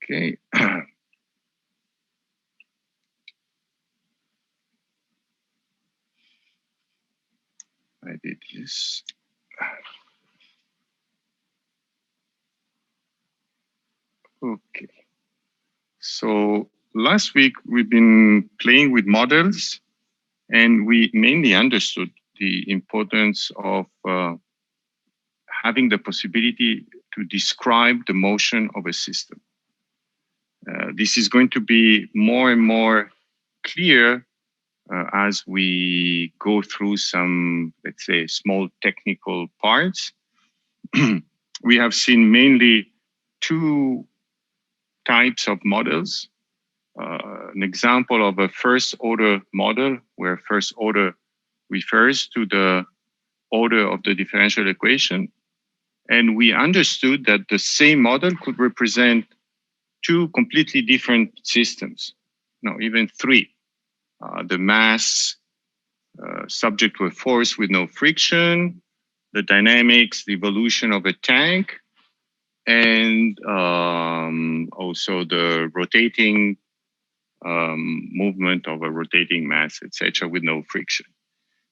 Okay. I did this. Okay. So last week we've been playing with models, and we mainly understood the importance of having the possibility to describe the motion of a system. This is going to be more and more clear as we go through some, let's say, small technical parts. We have seen mainly two types of models. An example of a first order model, where first order refers to the order of the differential equation. And we understood that the same model could represent two completely different systems, no, even three. The mass subject to a force with no friction, the dynamics, the evolution of a tank, and also the rotating movement of a rotating mass, etc., with no friction.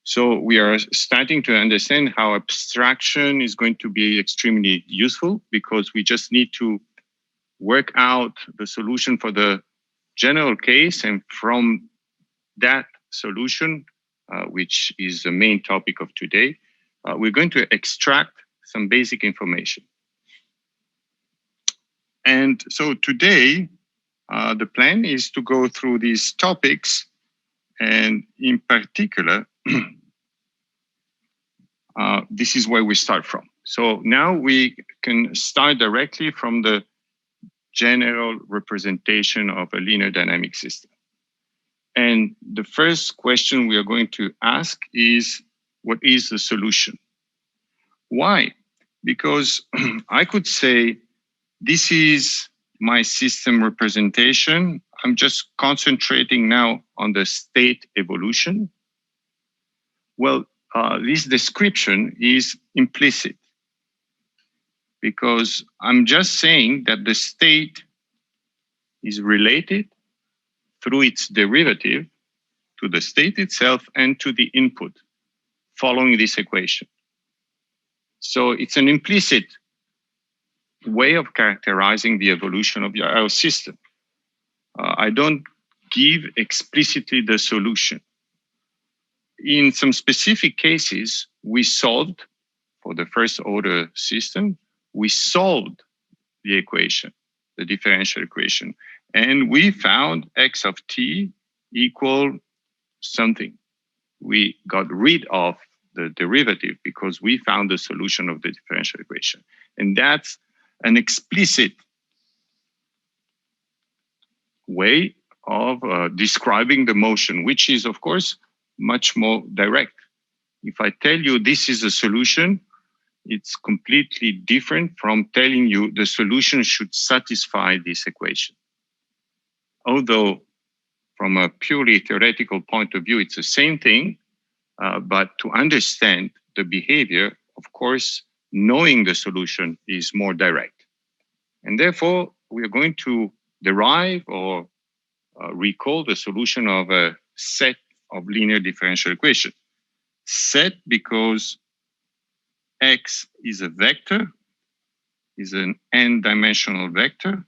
So we are starting to understand how abstraction is going to be extremely useful, because we just need to work out the solution for the general case, and from that solution, which is the main topic of today, we're going to extract some basic information. And so today, the plan is to go through these topics, and in particular, this is where we start from. So now we can start directly from the general representation of a linear dynamic system. And the first question we are going to ask is, what is the solution? Why? Because I could say, this is my system representation. I'm just concentrating now on the state evolution. Well, this description is implicit, because I'm just saying that the state is related through its derivative to the state itself and to the input following this equation. So it's an implicit way of characterizing the evolution of our system. I don't give explicitly the solution. In some specific cases, we solved, for the first order system, we solved the equation, the differential equation, and we found x of t equal something. We got rid of the derivative because we found the solution of the differential equation. And that's an explicit way of describing the motion, which is, of course, much more direct. If I tell you this is a solution, it's completely different from telling you the solution should satisfy this equation. Although from a purely theoretical point of view, it's the same thing, but to understand the behavior, of course, knowing the solution is more direct. And therefore, we are going to derive or recall the solution of a set of linear differential equations. Set because x is a vector, is an n-dimensional vector.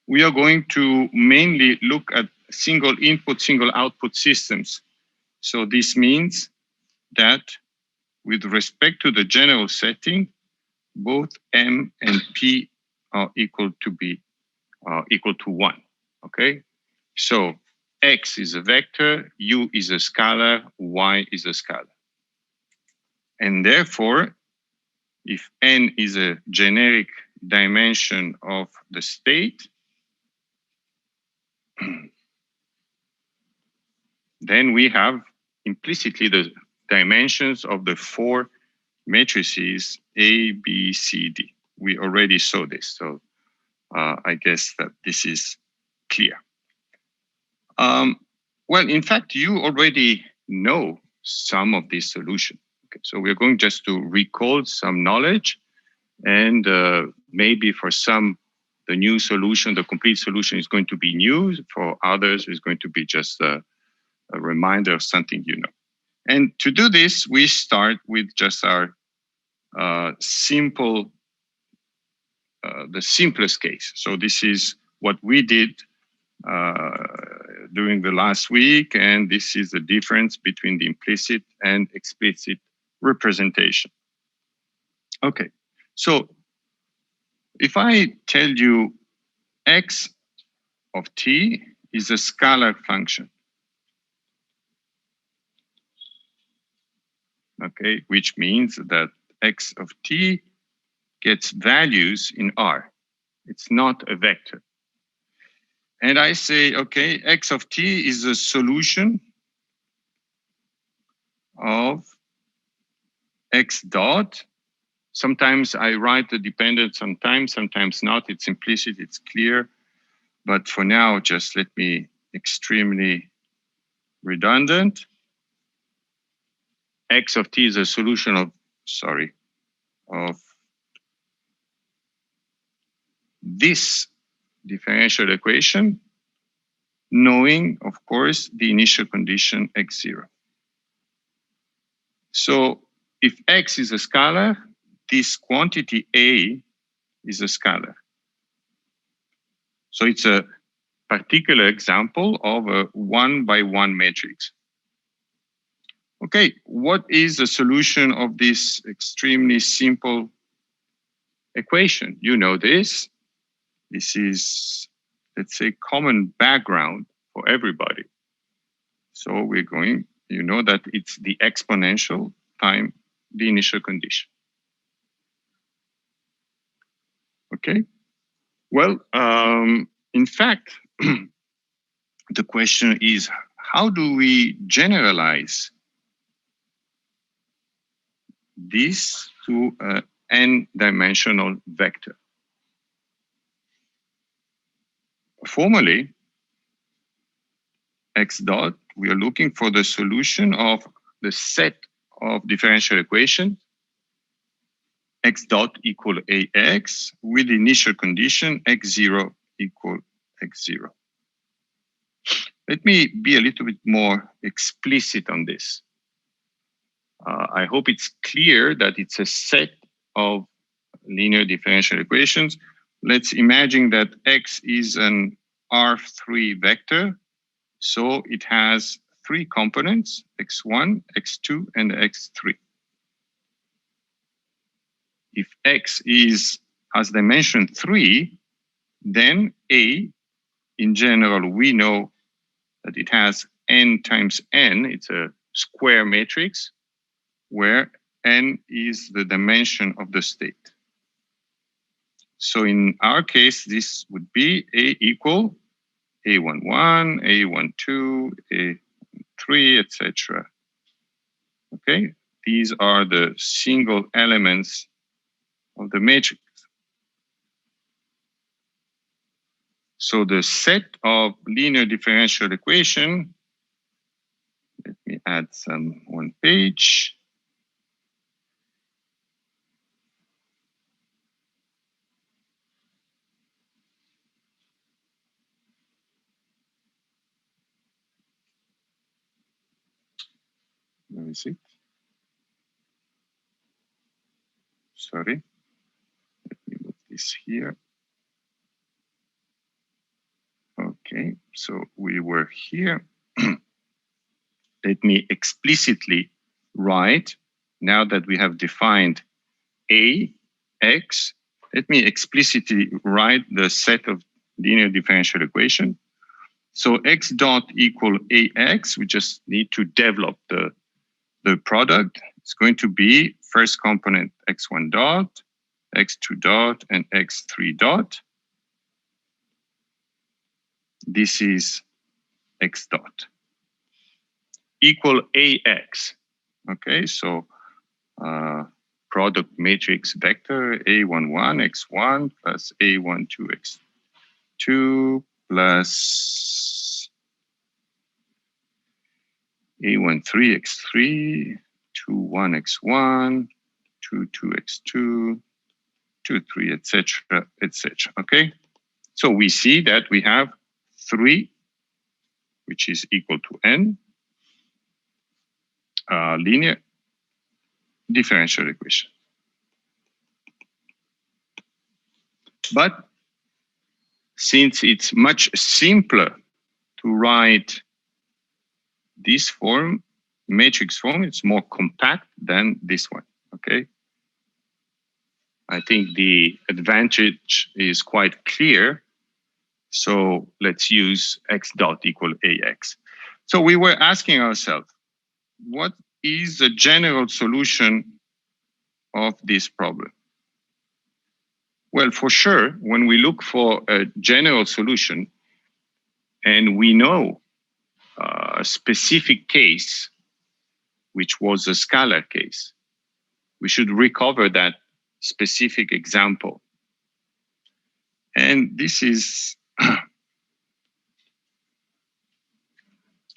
We are going to mainly look at single input, single output systems. So this means that with respect to the general setting, both m and p are equal to 1. Okay? So x is a vector, u is a scalar, y is a scalar. And therefore, if n is a generic dimension of the state, then we have implicitly the dimensions of the four matrices A, B, C, D. We already saw this, so I guess that this is clear. Well, in fact, you already know some of these solutions. Okay, so we're going just to recall some knowledge and maybe for some, the new solution, the complete solution is going to be new. For others, it's going to be just a reminder of something you know. And to do this, we start with just our simple, the simplest case. So this is what we did during the last week, and this is the difference between the implicit and explicit representation. Okay, so if I tell you x of t is a scalar function, okay, which means that x of t gets values in R. It's not a vector. And I say, okay, x of t is a solution of x dot. Sometimes I write the dependent, sometimes not. It's implicit, it's clear. But for now, just let me extremely redundant. X of t is a solution of, of this differential equation, knowing, of course, the initial condition x0. So if x is a scalar, this quantity A is a scalar. So it's a particular example of a 1-by-1 matrix. Okay, what is the solution of this extremely simple equation? You know this. This is, let's say, common background for everybody. So we're going, you know that it's the exponential time the initial condition. Okay, well, in fact, the question is, how do we generalize this to an n-dimensional vector? Formally, x dot, we are looking for the solution of the set of differential equations x dot equal ax with the initial condition x0 equal x0. Let me be a little bit more explicit on this. I hope it's clear that it's a set of linear differential equations. Let's imagine that x is an R3 vector. So it has three components, x1, x2, and x3. If x has dimension 3, then A, in general, we know that it has n times n. It's a square matrix where n is the dimension of the state. So in our case, this would be A equal A11, A12, A3, etc. Okay, these are the single elements of the matrix. So the set of linear differential equation, let me add one page. Where is it? Sorry. Let me move this here. Okay, so we were here. Let me explicitly write, now that we have defined A, x, let me explicitly write the set of linear differential equation. So x dot equal ax, we just need to develop the product. It's going to be first component x1 dot, x2 dot, and x3 dot. This is x dot equal ax. Okay, so product matrix vector a11 x1 plus a12 x2 plus a13 x3, 21 x1, 22 x2, 2, 3, etc., etc. Okay, so we see that we have 3, which is equal to n, linear differential equation. But since it's much simpler to write this form, matrix form, it's more compact than this one, okay? I think the advantage is quite clear. So let's use x dot equal ax. So we were asking ourselves, what is the general solution of this problem? Well, for sure, when we look for a general solution and we know a specific case, which was a scalar case, we should recover that specific example. And this is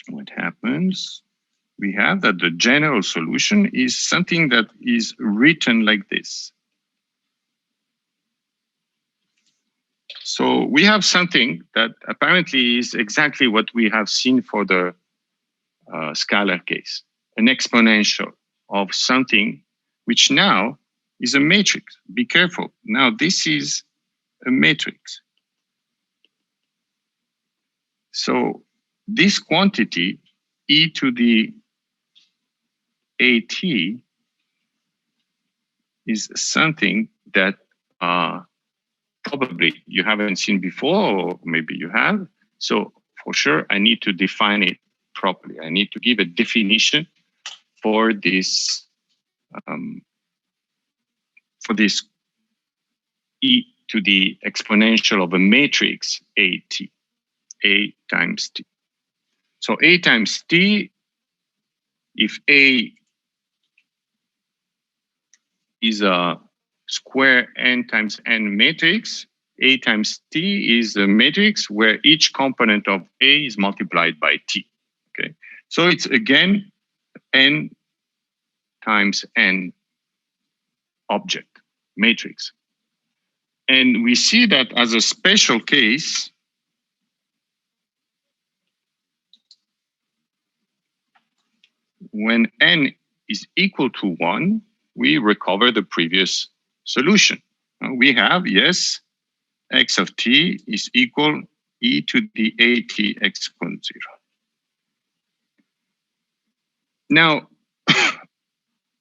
what happens. We have that the general solution is something that is written like this. So we have something that apparently is exactly what we have seen for the scalar case, an exponential of something which now is a matrix. Be careful. Now this is a matrix. So this quantity, e to the at, is something that probably you haven't seen before, or maybe you have. So for sure, I need to define it properly. I need to give a definition for this e to the exponential of a matrix at, a times t. So a times t, if a is a square n times n matrix, a times t is a matrix where each component of a is multiplied by t. Okay, so it's again n times n object matrix. And we see that as a special case, when n is equal to 1, we recover the previous solution. We have, yes, x of t is equal e to the at exponent 0. Now,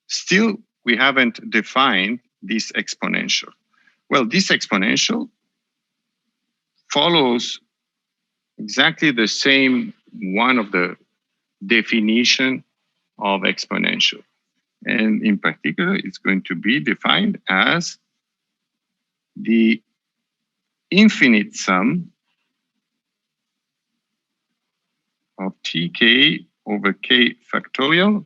still, we haven't defined this exponential. Well, this exponential follows exactly the same one of the definition of exponential. And in particular, it's going to be defined as the infinite sum of tk over k factorial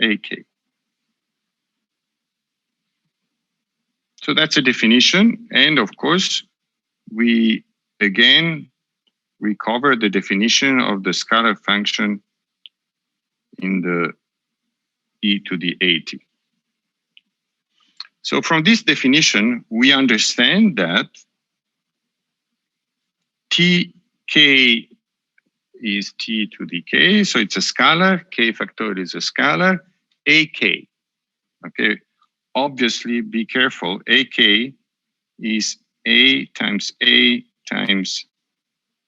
ak. So that's a definition. And of course, we again recover the definition of the scalar function in the e to the at. So from this definition, we understand that tk is t to the k, so it's a scalar, k factorial is a scalar, ak. Okay, obviously be careful, ak is a times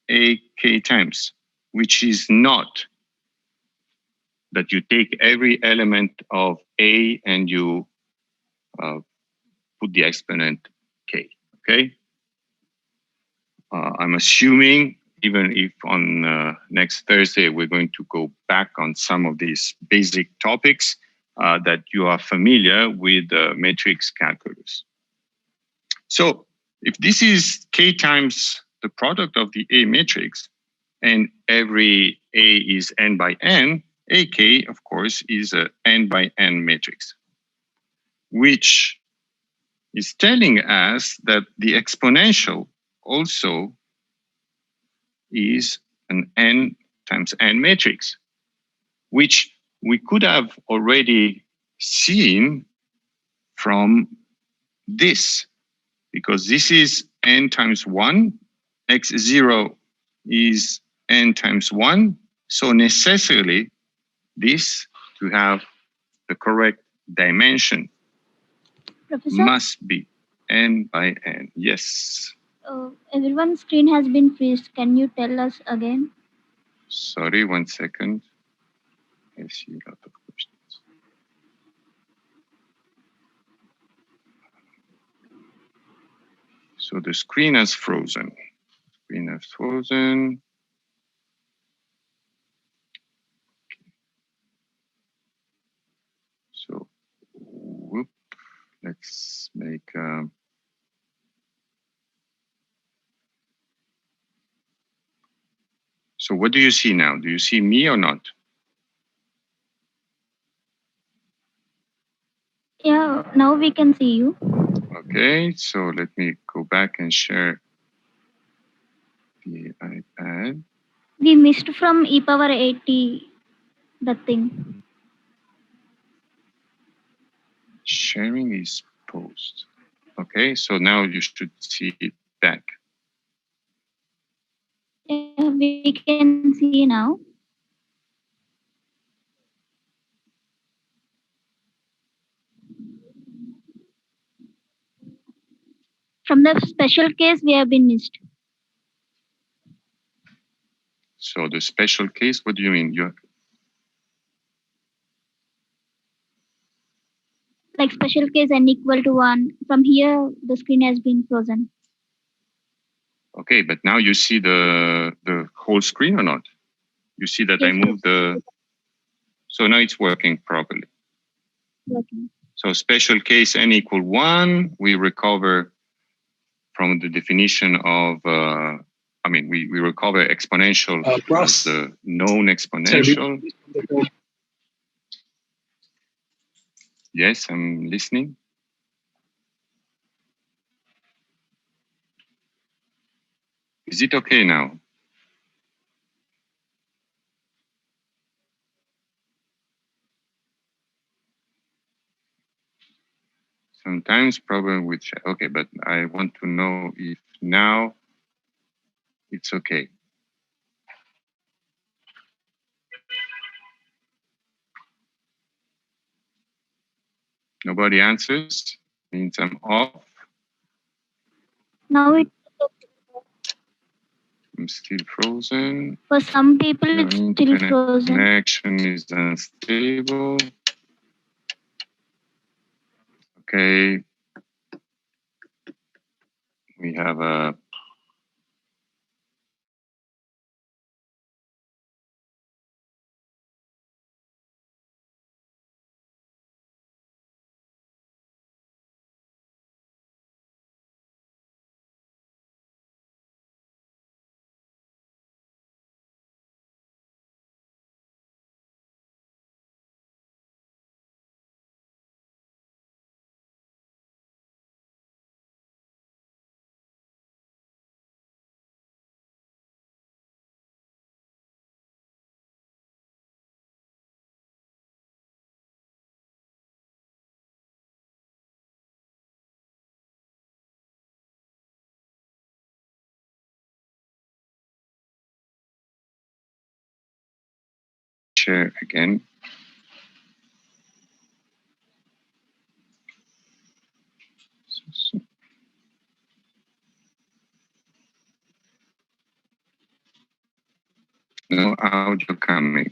ak times, which is not that you take every element of a and you put the exponent k, okay? I'm assuming, even if on next Thursday we're going to go back on some of these basic topics, that you are familiar with matrix calculus. So if this is k times the product of the A matrix, and every A is n by n, AK, of course, is a n by n matrix, which is telling us that the exponential also is an n times n matrix, which we could have already seen from this, because this is n times 1, x0 is n times 1, so necessarily this, to have the correct dimension, Professor, must be n by n. Yes. everyone's screen has been freezed. Can you tell us again? Sorry, 1 second. I see a lot of questions. So the screen has frozen. Screen has frozen. So, whoop, let's make. So what do you see now? Do you see me or not? Yeah, now we can see you. Okay, so let me go back and share the iPad. We missed from e power 80 the thing. Sharing is post. Okay, so now you should see it back. Yeah, we can see now. From the special case, we have been missed. So the special case, what do you mean? Like special case n equal to 1. From here, the screen has been frozen. Okay, but now you see the whole screen or not? You see that I Yes, moved the, so now it's working properly. working. So special case n equal 1, we recover from the definition of, we recover exponential as the known exponential. Yes, I'm listening. Is it okay now? Sometimes problem with chat. Okay, but I want to know if now it's okay. Nobody answers, means I'm off. Now it I'm still frozen. for some people Your it's still internet frozen. connection is unstable. Okay. We have a share again. No audio coming.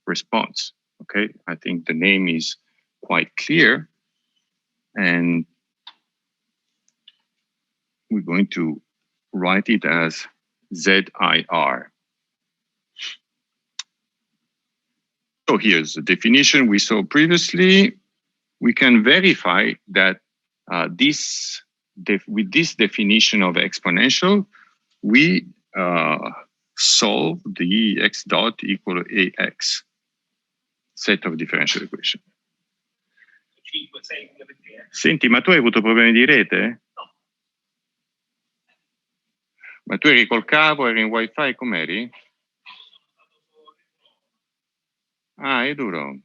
response. Okay, I think the name is quite clear, and we're going to write it as ZIR. So here's the definition we saw previously. We can verify that with this definition of exponential, we solve the x dot equal ax set of differential equation. Senti, ma tu hai avuto problemi di rete? No. Ma tu eri col cavo, eri in wifi, com'eri? Ah, è duro.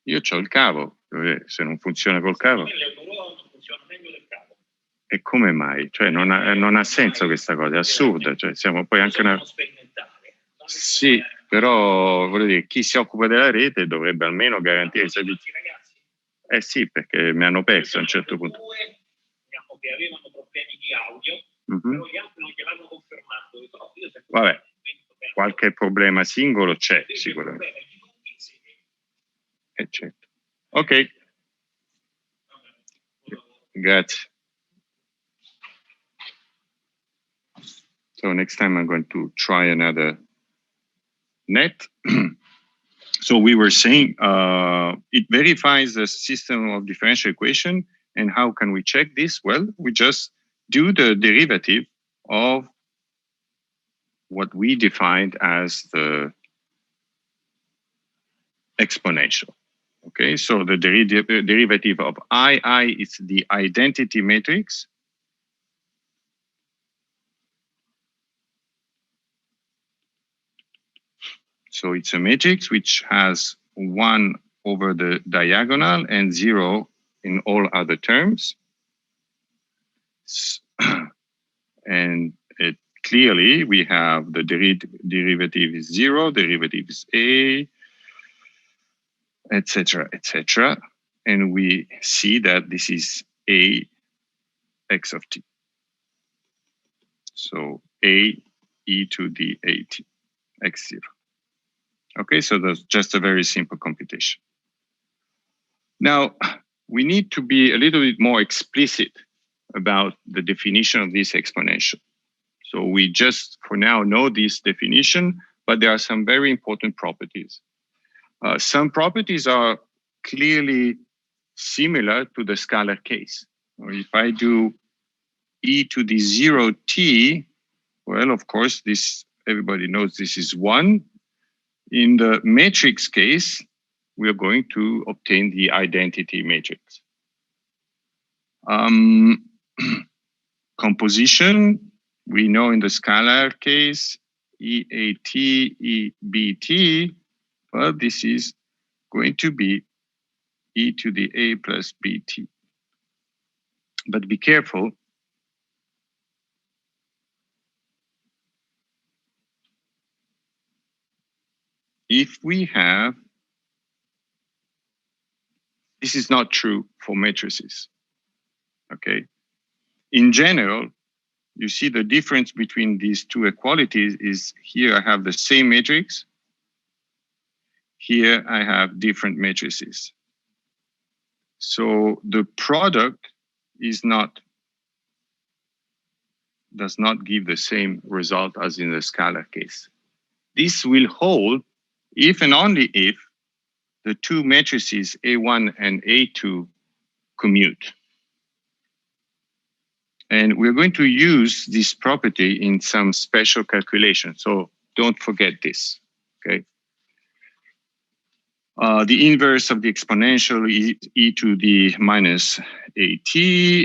Io c'ho il cavo, se non funziona col cavo. E come mai? Cioè non ha senso questa cosa, è assurda. Cioè, siamo poi anche una... Sì, però voglio dire, chi si occupa della rete dovrebbe almeno garantire i servizi. Eh sì, perché mi hanno perso a un certo punto. Diciamo che avevano problemi di audio, però gli altri non gliel'hanno confermato. Vabbè, qualche problema singolo c'è sicuramente. Certo. Ok. Grazie. So next time I'm going to try another net. So we were saying it verifies the system of differential equation. And how can we check this? Well, we just do the derivative of what we defined as the exponential. Okay, so the derivative of I is the identity matrix. So it's a matrix which has 1 over the diagonal and 0 in all other terms. And clearly we have the derivative is 0, derivative is A, etc., etc. And we see that this is A x of t. So A e to the at x0. Okay, so that's just a very simple computation. Now, we need to be a little bit more explicit about the definition of this exponential. So we just, for now, know this definition, but there are some very important properties. Some properties are clearly similar to the scalar case. Or if I do e to the 0t, well, of course, this everybody knows this is 1. In the matrix case, we are going to obtain the identity matrix. Composition, we know in the scalar case, EAT, EBT, well, this is going to be e to the a plus bt. But be careful. If we have, this is not true for matrices, okay? In general, you see the difference between these two equalities is here I have the same matrix, here I have different matrices. So the product does not give the same result as in the scalar case. This will hold if and only if the two matrices A1 and A2 commute. And we're going to use this property in some special calculation. So don't forget this, okay? The inverse of the exponential is e to the minus at,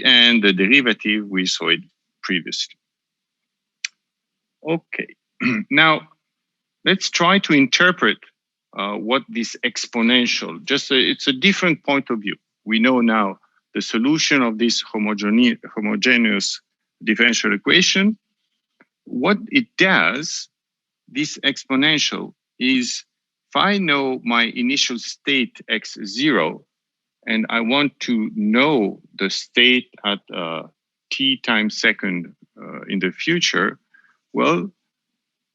and the derivative, we saw it previously. Okay, now let's try to interpret what this exponential, it's a different point of view. We know now the solution of this homogeneous differential equation. What it does, this exponential, is if I know my initial state x0 and I want to know the state at t times second in the future, well,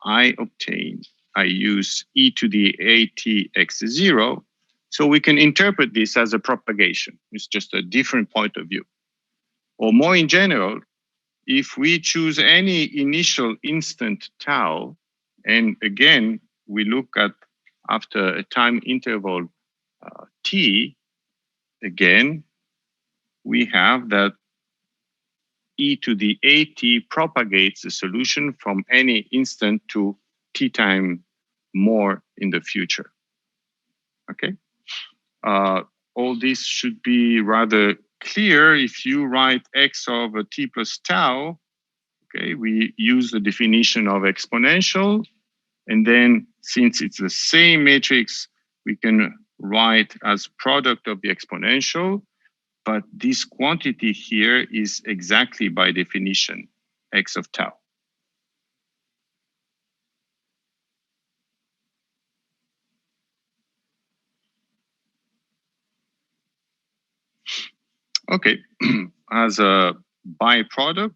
I obtain I use e to the at x0. So we can interpret this as a propagation. It's just a different point of view. Or more in general, if we choose any initial instant tau, and again, we look at after a time interval t, again, we have that e to the at propagates the solution from any instant to t time more in the future. Okay? All this should be rather clear. If you write x of a t plus tau, okay, we use the definition of exponential. And then since it's the same matrix, we can write as product of the exponential. But this quantity here is exactly by definition x of tau. Okay, as a byproduct,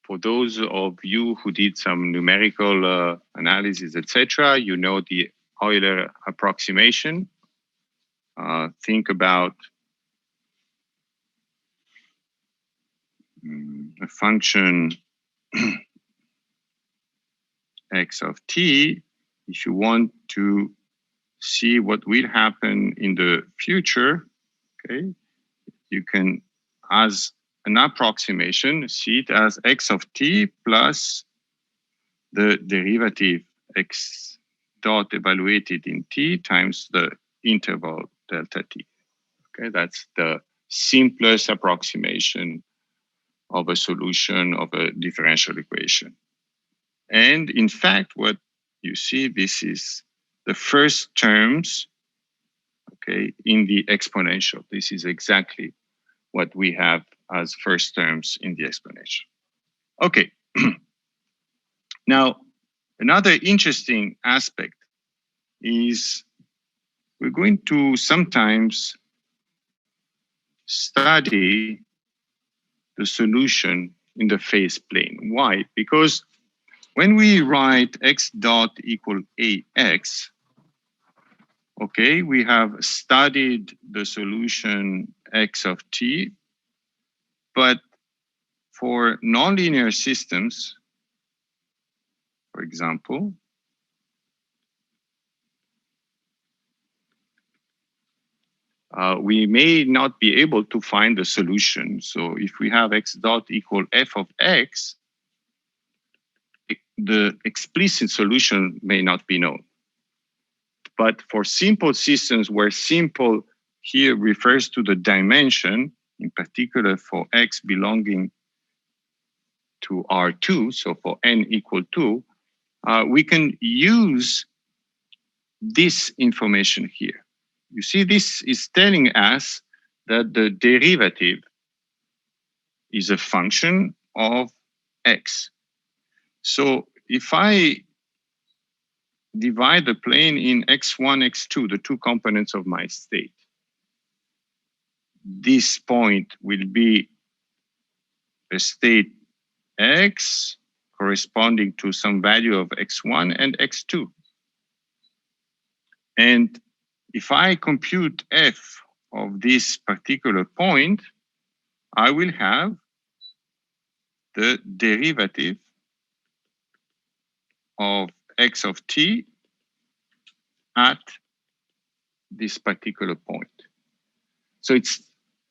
for those of you who did some numerical analysis, etc., you know the Euler approximation. Think about a function x of t. If you want to see what will happen in the future, okay, you can, as an approximation, see it as x of t plus the derivative x dot evaluated in t times the interval delta t. Okay, that's the simplest approximation of a solution of a differential equation. And in fact, what you see, this is the first terms, okay, in the exponential. This is exactly what we have as first terms in the exponential. Okay. Now, another interesting aspect is we're going to sometimes study the solution in the phase plane. Why? Because when we write x dot equal ax, okay, we have studied the solution x of t, but for nonlinear systems, for example, we may not be able to find the solution. So if we have x dot equal f of x, the explicit solution may not be known. But for simple systems where simple here refers to the dimension, in particular for x belonging to R2, so for n equal 2, we can use this information here. You see, this is telling us that the derivative is a function of x. So if I divide the plane in x1, x2, the two components of my state, this point will be a state x corresponding to some value of x1 and x2. And if I compute f of this particular point, I will have the derivative of x of t at this particular point. So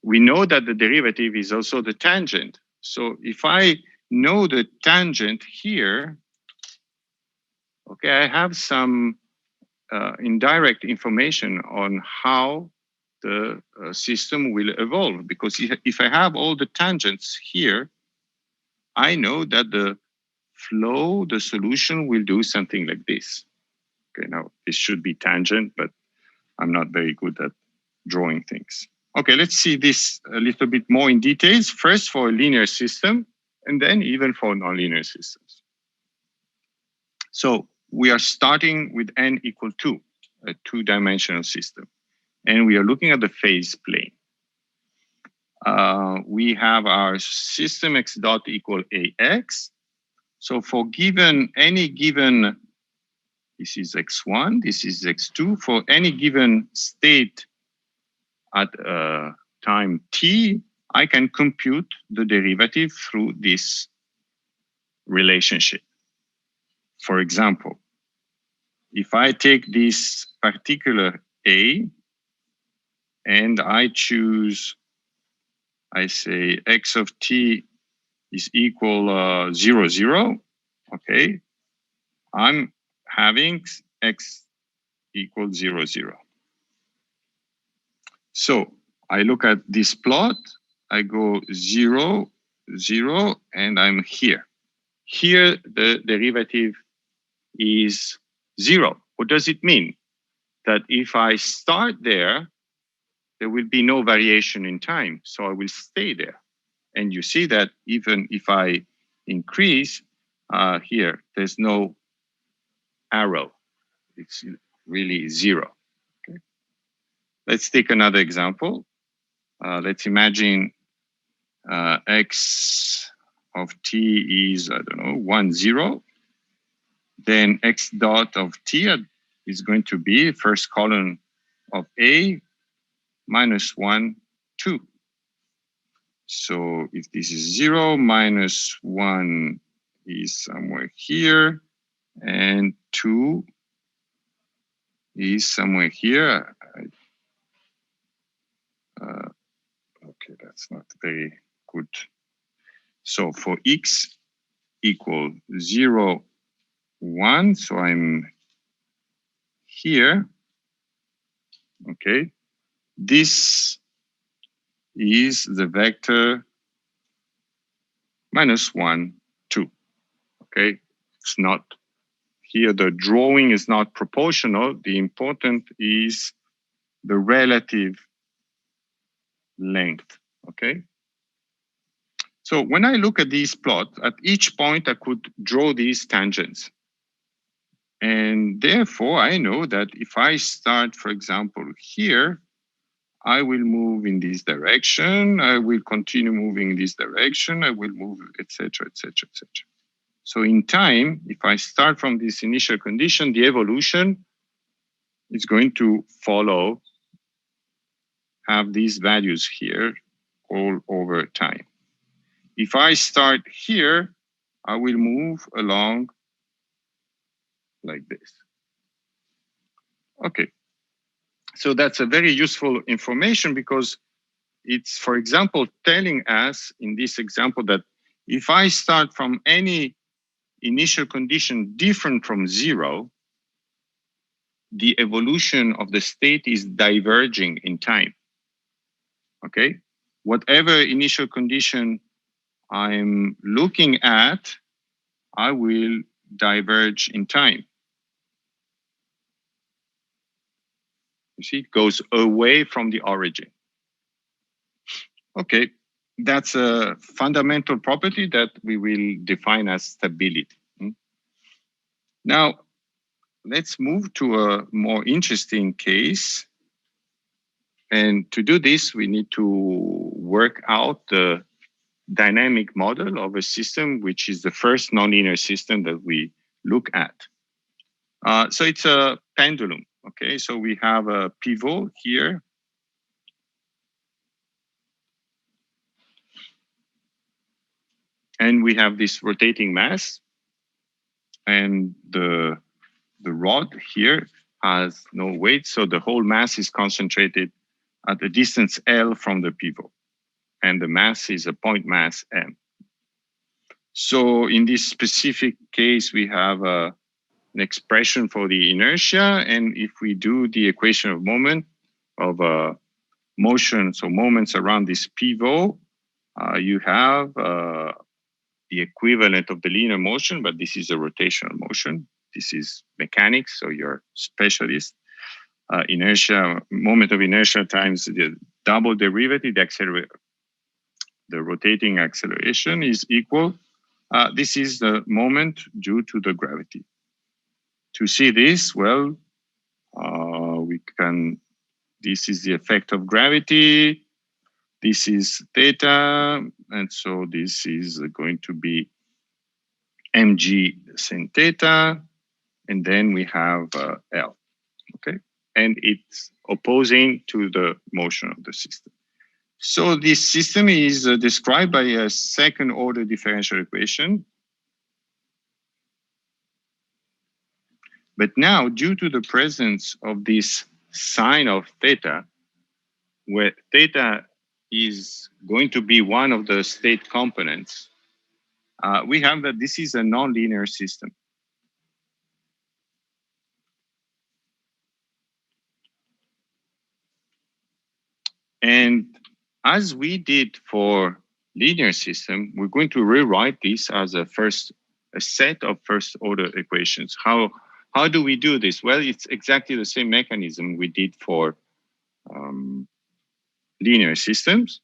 we know that the derivative is also the tangent. So if I know the tangent here, okay, I have some indirect information on how the system will evolve. Because if I have all the tangents here, I know that the flow, the solution will do something like this. Okay, now this should be tangent, but I'm not very good at drawing things. Okay, let's see this a little bit more in details. First for a linear system, and then even for nonlinear systems. So we are starting with n equal 2, a two-dimensional system. And we are looking at the phase plane. We have our system x dot equal ax. So for any given This is x1, this is x2. For any given state at time t, I can compute the derivative through this relationship. For example, if I take this particular A and I choose, I say x of t is equal 0, 0, okay, I'm having x equals 0, 0. So I look at this plot, I go 0, 0, and I'm here. Here, the derivative is 0. What does it mean? That if I start there, there will be no variation in time, so I will stay there. And you see that even if I increase here, there's no arrow. It's really 0. Okay. Let's take another example. Let's imagine x of t is, I don't know, 1, 0. Then x dot of t is going to be first column of A minus 1, 2. So if this is 0, minus 1 is somewhere here, and 2 is somewhere here. Okay, that's not very good. So for x equal 0, 1, so I'm here. Okay, this is the vector minus 1, 2. Okay, it's not here, the drawing is not proportional. The important is the relative length. Okay, so when I look at these plots, at each point I could draw these tangents. And therefore, I know that if I start, for example, here, I will move in this direction, I will continue moving in this direction, I will move, etc., etc., etc. So in time, if I start from this initial condition, the evolution is going to follow, have these values here all over time. If I start here, I will move along like this. Okay. So that's a very useful information because it's, for example, telling us in this example that if I start from any initial condition different from 0, the evolution of the state is diverging in time. Okay? Whatever initial condition I'm looking at, I will diverge in time. You see, it goes away from the origin. Okay, that's a fundamental property that we will define as stability. Now, let's move to a more interesting case. And to do this, we need to work out the dynamic model of a system, which is the first nonlinear system that we look at. So it's a pendulum. Okay, so we have a pivot here. And we have this rotating mass. And the rod here has no weight. So the whole mass is concentrated at a distance L from the pivot. And the mass is a point mass M. So in this specific case, we have an expression for the inertia. And if we do the equation of moment, of motion, so moments around this pivot, you have the equivalent of the linear motion, but this is a rotational motion. This is mechanics, so you're specialist. Inertia, moment of inertia times the double derivative, the rotating acceleration is equal. This is the moment due to the gravity. To see this, well, we can, this is the effect of gravity. This is theta, and so this is going to be mg sin theta. and then we have L, okay? And it's opposing to the motion of the system. So this system is described by a second order differential equation. But now, due to the presence of this sine of theta, where theta is going to be one of the state components, we have that this is a nonlinear system. And as we did for linear system, we're going to rewrite this as a set of first order equations. How do we do this? Well, it's exactly the same mechanism we did for linear systems.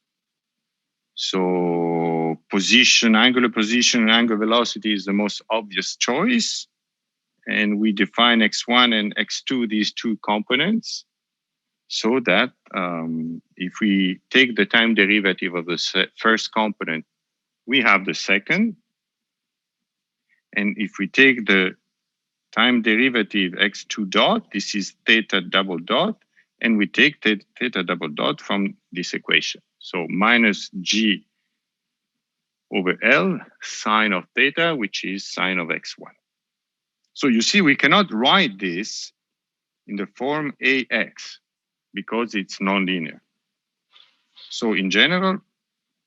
So angular position, and angular velocity is the most obvious choice. And we define x1 and x2, these two components, so that if we take the time derivative of the first component, we have the second. And if we take the time derivative x2 dot, this is theta double dot, and we take theta double dot from this equation. So minus g over L sine of theta, which is sine of x1. So you see, we cannot write this in the form AX because it's nonlinear. So in general,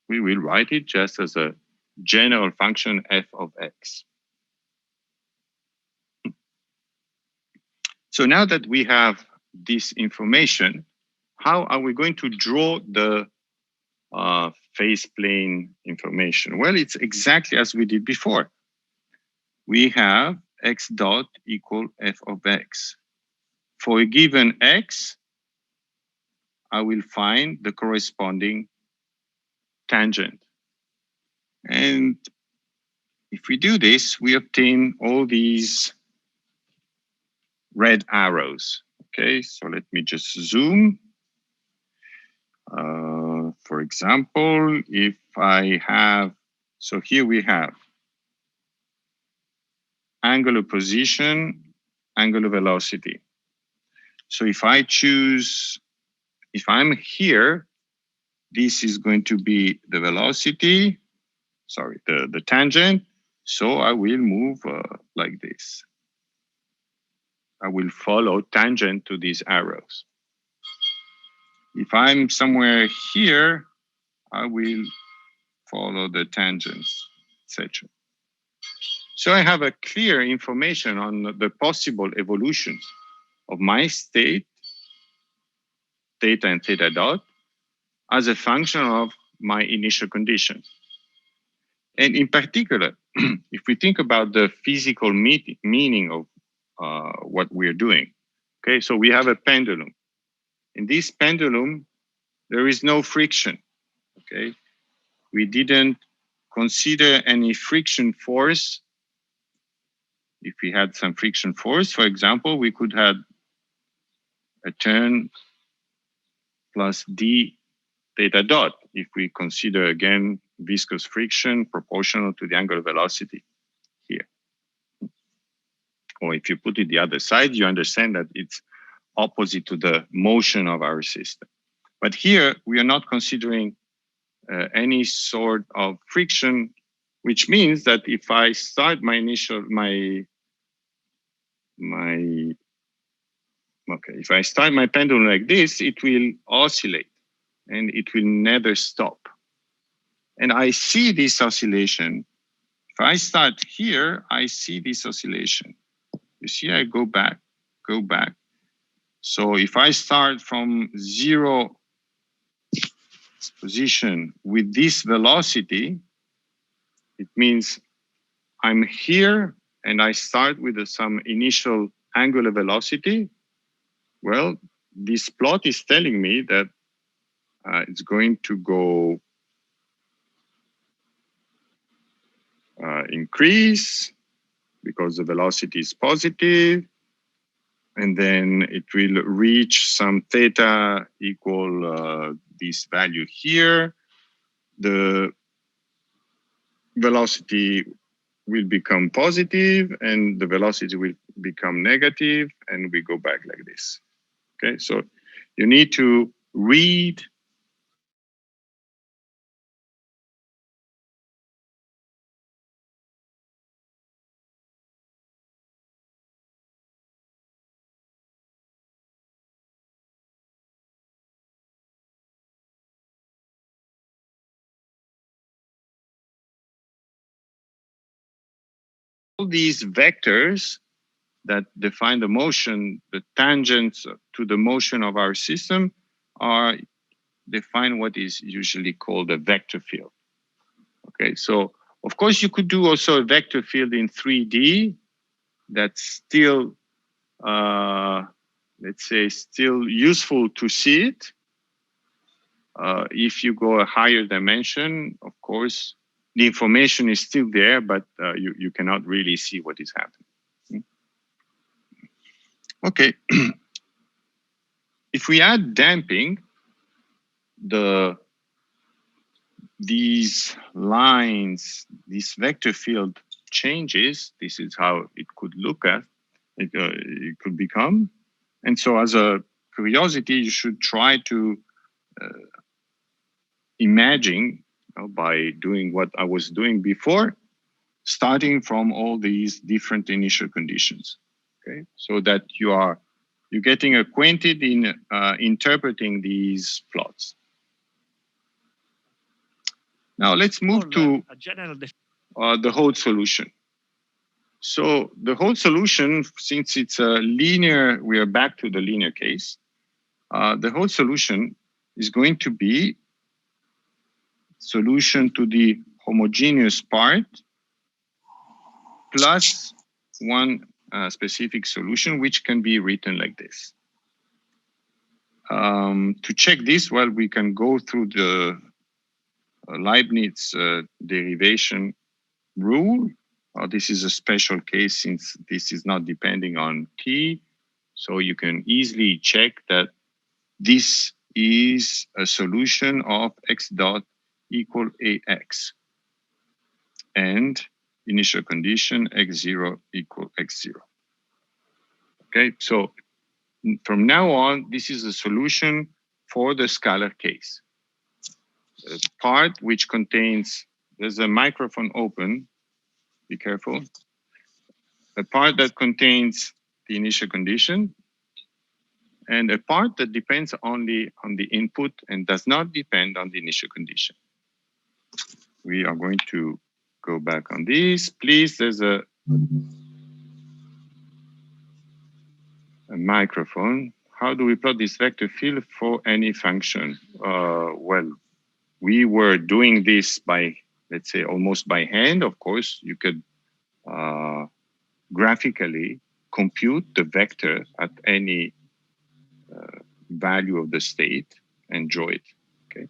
we will write it just as a general function f of x. So now that we have this information, how are we going to draw the phase plane information? Well, it's exactly as we did before. We have x dot equal f of x. For a given x, I will find the corresponding tangent. And if we do this, we obtain all these red arrows. Okay, so let me just zoom. For example, if I have, so here we have angular position, angular velocity. So if I choose, if I'm here, this is going to be the velocity, sorry, the tangent. So I will move like this. I will follow tangent to these arrows. If I'm somewhere here, I will follow the tangents, etc. So I have a clear information on the possible evolution of my state, theta and theta dot, as a function of my initial condition. And in particular, if we think about the physical meaning of what we're doing, okay, so we have a pendulum. In this pendulum, there is no friction, okay? We didn't consider any friction force. If we had some friction force, for example, we could have a turn plus d theta dot if we consider, again, viscous friction proportional to the angular velocity here. Or if you put it the other side, you understand that it's opposite to the motion of our system. But here, we are not considering any sort of friction, which means that if I start if I start my pendulum like this, it will oscillate and it will never stop. And I see this oscillation. If I start here, I see this oscillation. You see, I go back. So if I start from 0 position with this velocity, it means I'm here and I start with some initial angular velocity. Well, this plot is telling me that it's going to go increase because the velocity is positive, and then it will reach some theta equal this value here. The velocity will become positive and the velocity will become negative, and we go back like this. Okay, so you need to read all these vectors that define the motion, the tangents to the motion of our system are define what is usually called a vector field. Okay, so of course you could do also a vector field in 3D that's still, let's say, still useful to see it. If you go a higher dimension, of course, the information is still there, but you cannot really see what is happening. Okay. If we add damping, these lines, this vector field changes. This is how it could look at, it could become. And so as a curiosity, you should try to imagine, by doing what I was doing before, starting from all these different initial conditions. Okay, so that you're getting acquainted in interpreting these plots. Now let's move to the Hode solution. So the Hode solution, since it's a linear, we are back to the linear case. The Hode solution is going to be solution to the homogeneous part plus one specific solution, which can be written like this. To check this, well, we can go through the Leibniz derivation rule. This is a special case since this is not depending on t. So you can easily check that this is a solution of x dot equal ax. And initial condition x0 equal x0. Okay, so from now on, this is a solution for the scalar case. A part which contains, there's a microphone open, be careful. A part that contains the initial condition, and a part that depends only on the input and does not depend on the initial condition. We are going to go back on this. Please, there's a microphone. How do we plot this vector field for any function? Well, we were doing this by, let's say, almost by hand. Of course, you could graphically compute the vector at any value of the state and draw it. Okay.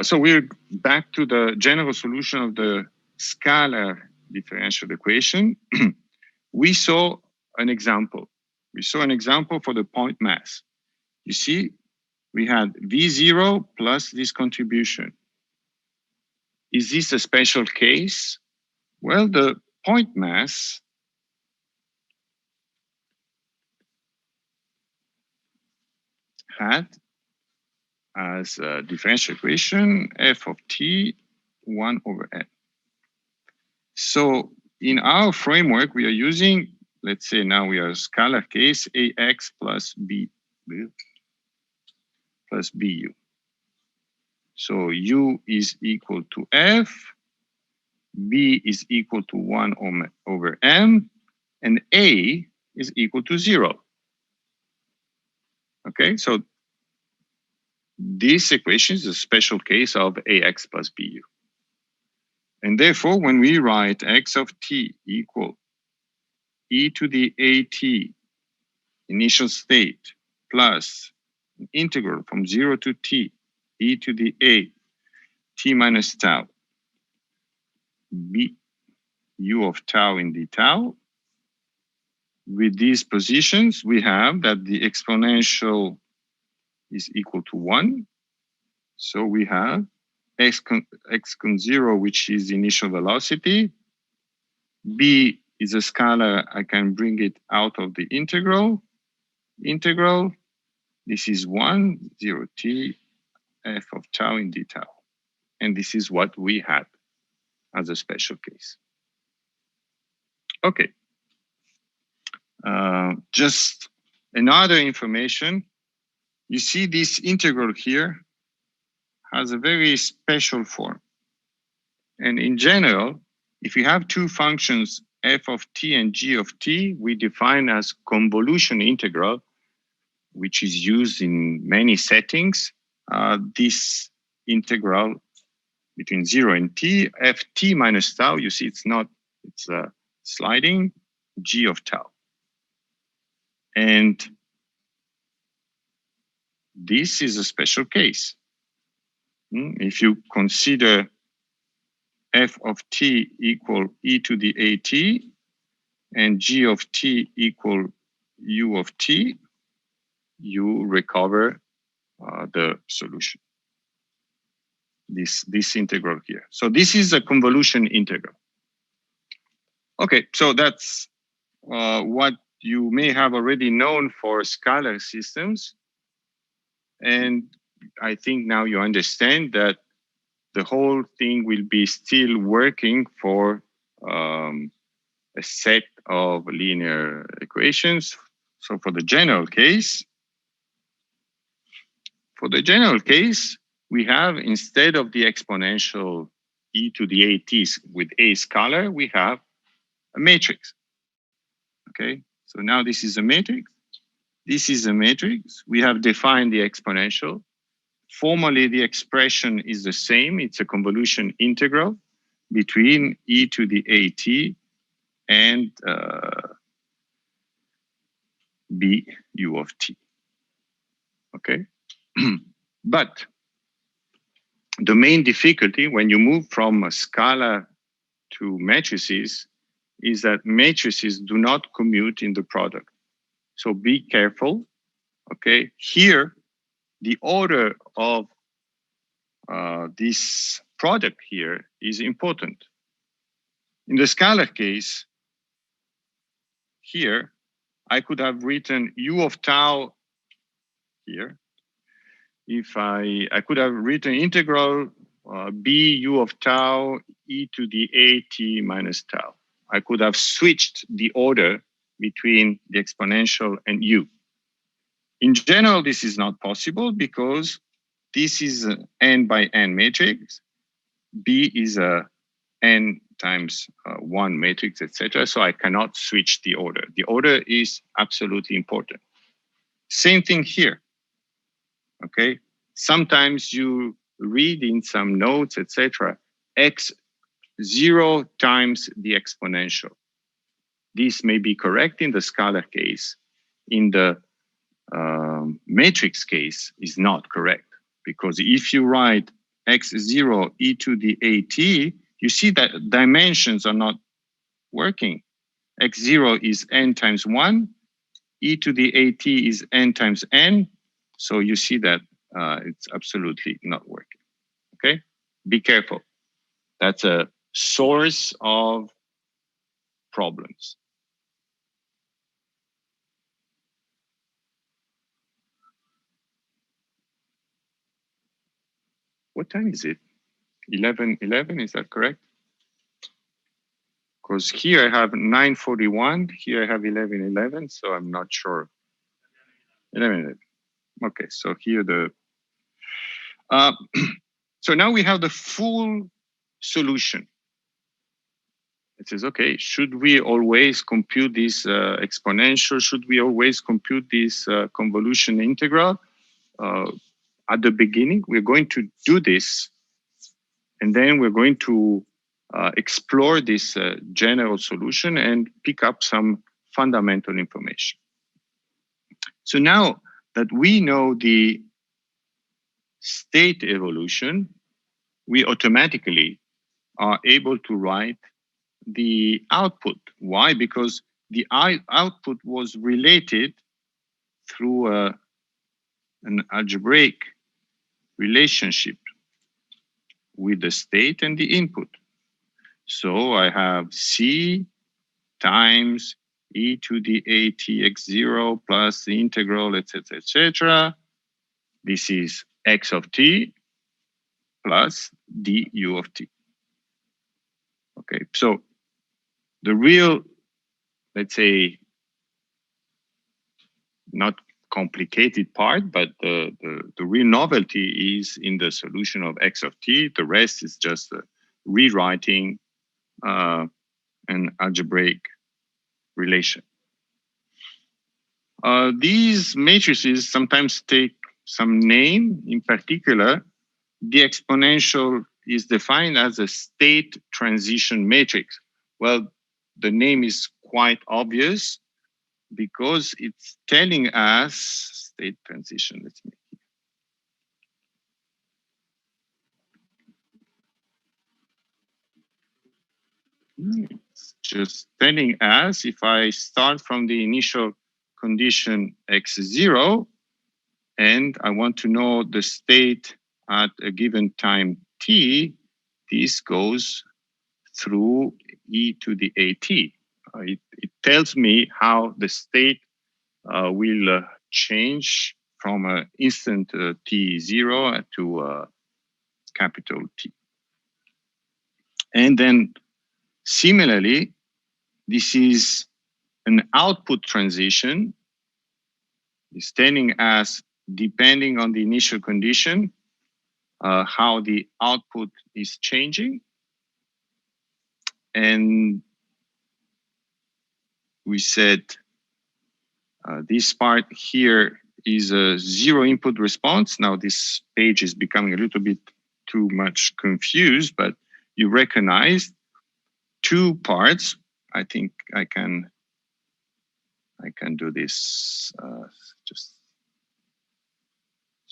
So we're back to the general solution of the scalar differential equation. We saw an example. We saw an example for the point mass. You see, we had V0 plus this contribution. Is this a special case? Well, the point mass had as a differential equation f of t 1 over n. So in our framework, we are using, let's say now we are a scalar case, ax plus b plus bu. So u is equal to f, b is equal to 1 over m, and a is equal to 0. Okay, so this equation is a special case of ax plus bu. And therefore, when we write x of t equal e to the at initial state plus an integral from 0 to t e to the a t minus tau b u of tau in d tau, with these positions, we have that the exponential is equal to 1. So we have x con 0, which is initial velocity. B is a scalar, I can bring it out of the integral. This is 1, 0 t, f of tau in d tau. And this is what we had as a special case. Okay. Just another information. You see this integral here has a very special form. And in general, if you have two functions, f of t and g of t, we define as convolution integral, which is used in many settings. This integral between 0 and t, ft minus tau, you see it's sliding, g of tau. And this is a special case. If you consider f of t equal e to the at and g of t equal u of t, you recover the solution. This integral here. So this is a convolution integral. Okay, so that's what you may have already known for scalar systems. And I think now you understand that the whole thing will be still working for a set of linear equations. So for the general case, we have, instead of the exponential e to the at with a scalar, we have a matrix. Okay, so now this is a matrix. This is a matrix. We have defined the exponential. Formally, the expression is the same. It's a convolution integral between e to the at and b u of t. Okay, but the main difficulty when you move from a scalar to matrices is that matrices do not commute in the product. So be careful. Okay, here the order of this product here is important. In the scalar case, here, I could have written u of tau here. If I could have written integral b u of tau e to the at minus tau. I could have switched the order between the exponential and u. In general, this is not possible because this is an n by n matrix. B is a n times 1 matrix, etc. So I cannot switch the order. The order is absolutely important. Same thing here. Okay. Sometimes you read in some notes, etc. x0 times the exponential. This may be correct in the scalar case. In the matrix case, is not correct, because if you write x0 e to the at, you see that dimensions are not working. x0 is n times 1, e to the at is n times n, so you see that it's absolutely not working. Okay, be careful. That's a source of problems. What time is it? 11:11, is that correct? Because here I have 9:41, here I have 11:11, so I'm not sure. 11:11. Okay, so here the so now we have the full solution. It says, okay, should we always compute this exponential? Should we always compute this convolution integral? At the beginning, we're going to do this, and then we're going to explore this general solution and pick up some fundamental information. So now that we know the state evolution, we automatically are able to write the output. Why? Because the output was related through an algebraic relationship with the state and the input. So I have C times e to the atx0 plus the integral, etc., etc. This is x of t plus du of t. Okay, so the real, let's say, not complicated part, but the real novelty is in the solution of x of t. The rest is just rewriting an algebraic relation. These matrices sometimes take some name. In particular, the exponential is defined as a state transition matrix. Well, the name is quite obvious because it's telling us state transition. Let's make it. It's just telling us if I start from the initial condition x0 and I want to know the state at a given time t, this goes through e to the at. It tells me how the state will change from an instant t0 to capital T. And then similarly, this is an output transition. It's telling us, depending on the initial condition, how the output is changing. And we said this part here is a zero input response. Now this page is becoming a little bit too much confused, but you recognize two parts. I think I can do this.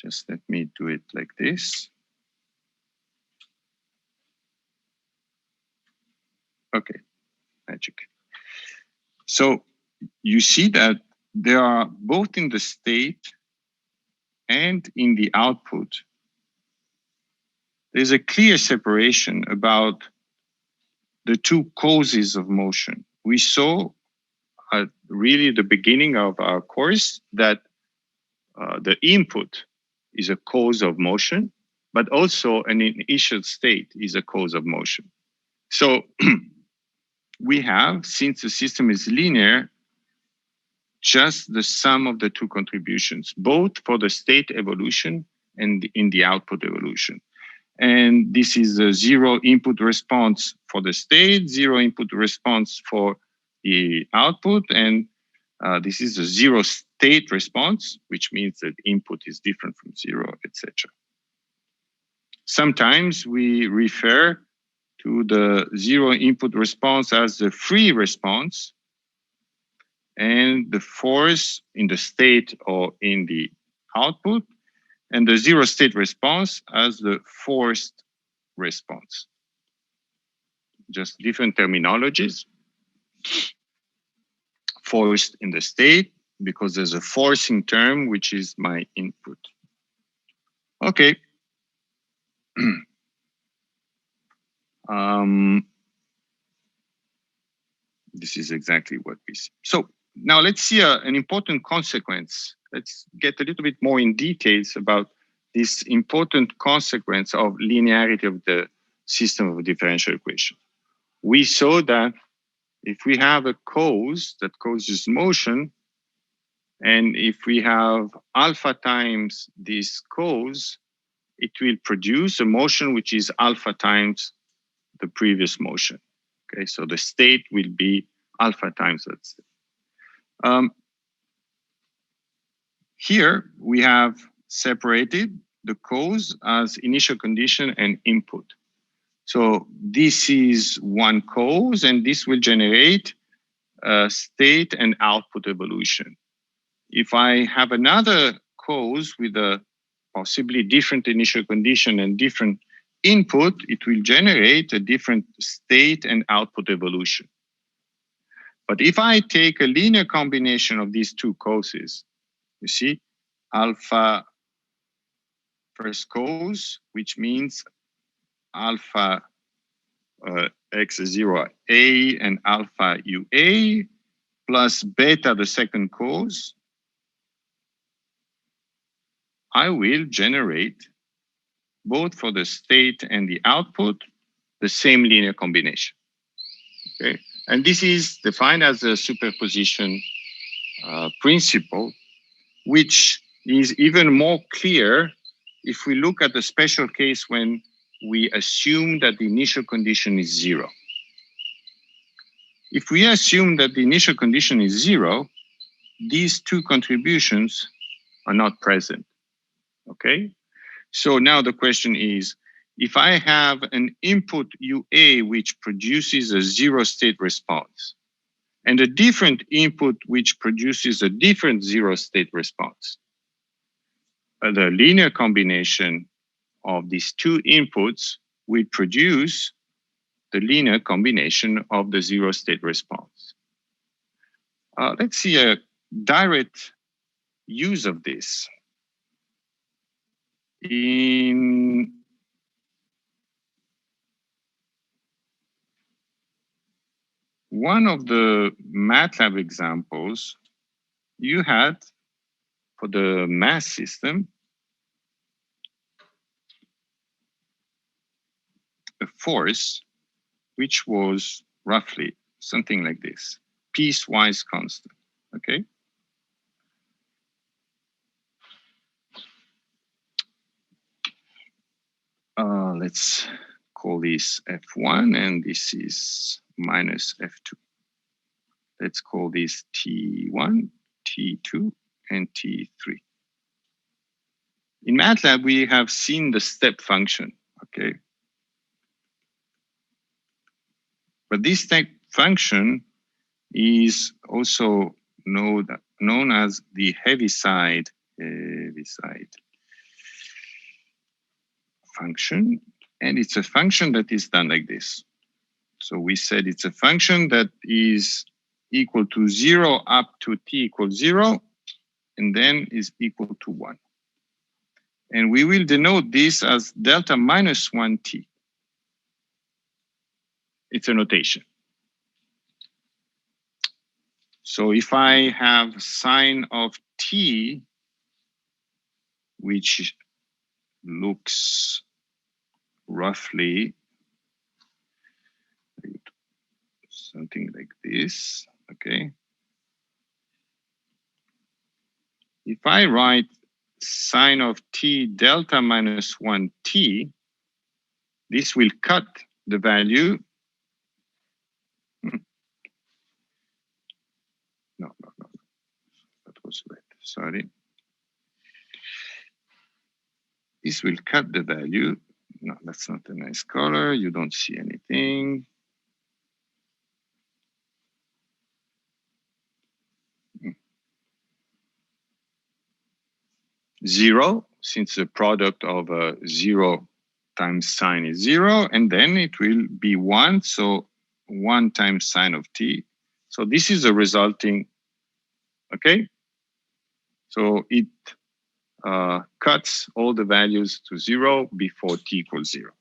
Just let me do it like this. Okay, magic. So you see that there are both in the state and in the output, there's a clear separation about the two causes of motion. We saw at really the beginning of our course that the input is a cause of motion, but also an initial state is a cause of motion. So we have, since the system is linear, just the sum of the two contributions, both for the state evolution and in the output evolution. And this is a zero input response for the state, zero input response for the output, and this is a zero state response, which means that input is different from zero, etc. Sometimes we refer to the zero input response as the free response, and the force in the state or in the output, and the zero state response as the forced response. Just different terminologies. Forced in the state, because there's a forcing term, which is my input. Okay. This is exactly what we see. So now let's see an important consequence. Let's get a little bit more in details about this important consequence of linearity of the system of differential equation. We saw that if we have a cause that causes motion, and if we have alpha times this cause, it will produce a motion which is alpha times the previous motion. Okay, so the state will be alpha times that state. Here we have separated the cause as initial condition and input. So this is one cause, and this will generate state and output evolution. If I have another cause with a possibly different initial condition and different input, it will generate a different state and output evolution. But if I take a linear combination of these two causes, you see, alpha first cause, which means alpha x0a and alpha ua plus beta, the second cause, I will generate, both for the state and the output, the same linear combination. Okay, and this is defined as a superposition principle, which is even more clear if we look at the special case when we assume that the initial condition is 0. If we assume that the initial condition is 0, these two contributions are not present. Okay? So now the question is, if I have an input UA which produces a 0 state response, and a different input which produces a different 0 state response, the linear combination of these two inputs will produce the linear combination of the 0 state response. Let's see a direct use of this. In one of the MATLAB examples, you had, for the mass system, a force which was roughly something like this, piecewise constant, okay? Let's call this F1 and this is minus F2. Let's call this T1, T2, and T3. In MATLAB, we have seen the step function, okay? But this step function is also known as the Heaviside function, and it's a function that is done like this. So we said it's a function that is equal to 0 up to t equals 0, and then is equal to 1. And we will denote this as delta minus 1t. It's a notation. So if I have sine of t, which looks roughly something like this, okay? If I write sine of t delta minus 1t, this will cut the value. No, that was red, sorry. This will cut the value. No, that's not a nice color. You don't see anything. Zero, since the product of 0 times sine is 0, and then it will be 1, so 1 times sine of t. So this is a resulting, okay? So it cuts all the values to 0 before t equals 0.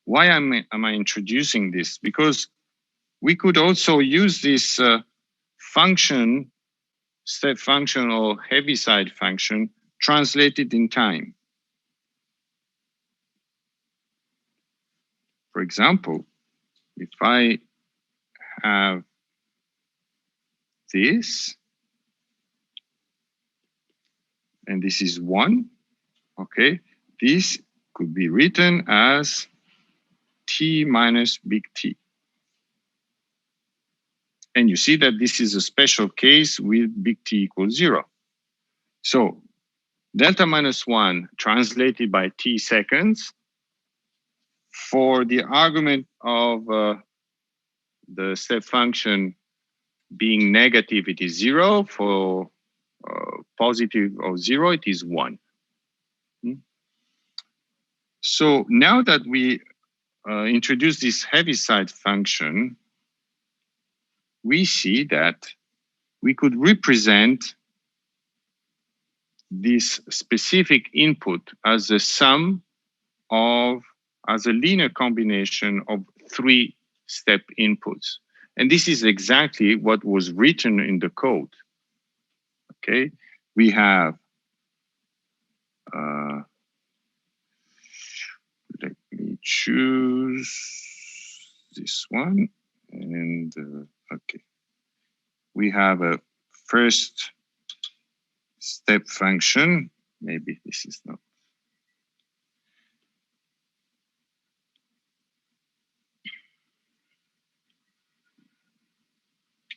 Why am I introducing this? Because we could also use this function, step function or Heaviside function, translated in time. For example, if I have this, and this is 1, okay, this could be written as t minus big T. And you see that this is a special case with big T equals 0. So delta minus 1 translated by t seconds. For the argument of the step function being negative, it is 0. For positive of 0, it is 1. So now that we introduce this Heaviside function, we see that we could represent this specific input as the sum of as a linear combination of 3-step inputs. And this is exactly what was written in the code. Okay, we have, let me choose this one, and okay. We have a first step function. Maybe this is not.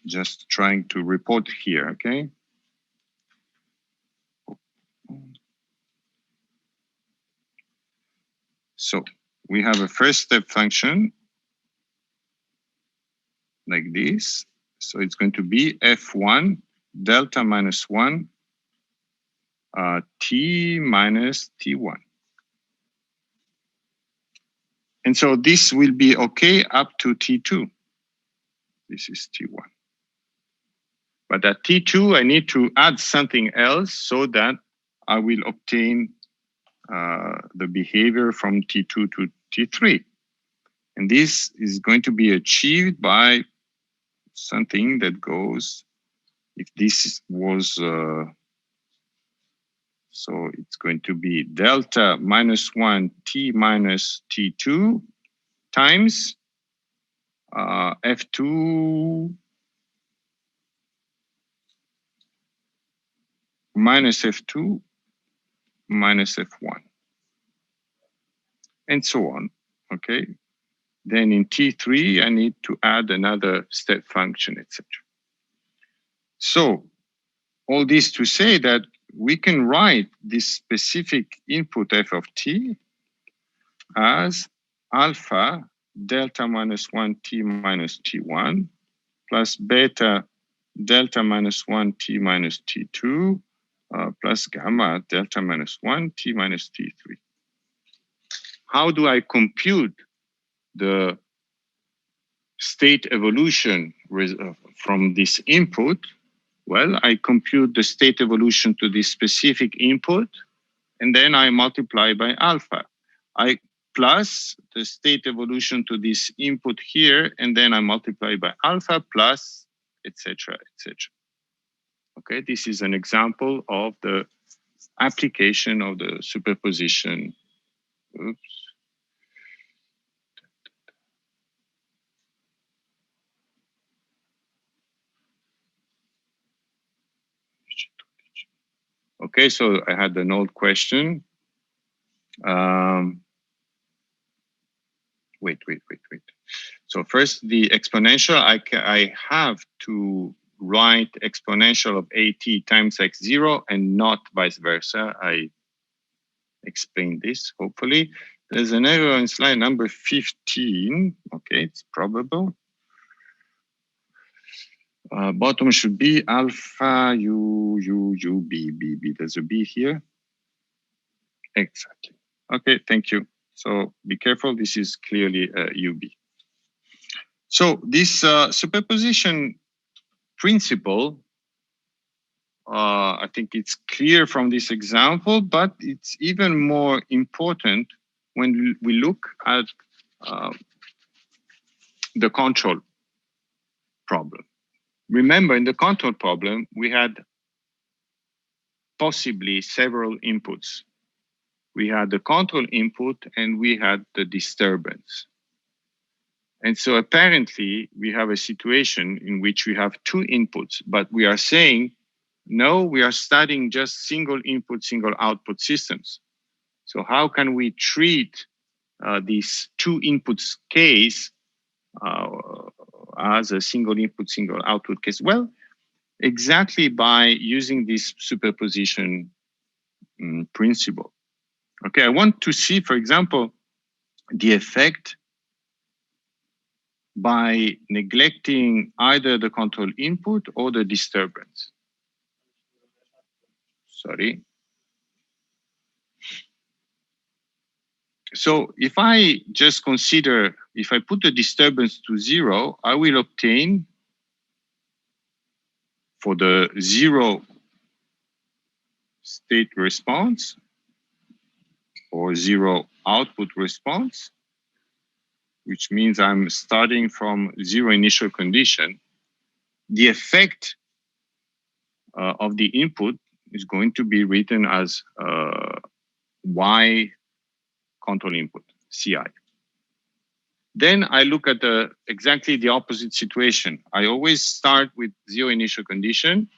Just trying to report here, okay? So we have a first step function like this. So it's going to be F1 delta minus 1 T minus T1. And so this will be okay up to T2. This is T1. But at T2, I need to add something else so that I will obtain the behavior from T2 to T3. And this is going to be achieved by something that goes, if this was, so it's going to be delta minus 1 T minus T2 times F2 minus F2 minus F1, and so on, okay? Then in T3, I need to add another step function, etc. So all this to say that we can write this specific input f of t as alpha delta minus 1 t minus t1 plus beta delta minus 1 t minus t2 plus gamma delta minus 1 t minus t3. How do I compute the state evolution from this input? Well, I compute the state evolution to this specific input, and then I multiply by alpha. I plus the state evolution to this input here, and then I multiply by alpha plus, etc., etc. Okay, this is an example of the application of the superposition. Oops. Okay, so I had an old question. Wait. So first, the exponential, I have to write exponential of at times x0 and not vice versa. I explained this, hopefully. There's an error in slide number 15. Okay, it's probable. Bottom should be alpha u b. There's a b here. Exactly. Okay, thank you. So be careful, this is clearly ub. So this superposition principle, I think it's clear from this example, but it's even more important when we look at the control problem. Remember, in the control problem, we had possibly several inputs. We had the control input and we had the disturbance. And so apparently we have a situation in which we have two inputs, but we are saying, no, we are studying just single input, single output systems. So how can we treat this two inputs case as a single input, single output case? Well, exactly by using this superposition principle. Okay, I want to see, for example, the effect by neglecting either the control input or the disturbance. Sorry. So if I just consider, if I put the disturbance to 0, I will obtain for the 0 state response or 0 output response, which means I'm starting from zero initial condition, the effect of the input is going to be written as Y control input, CI. Then I look at exactly the opposite situation. I always start with zero initial condition,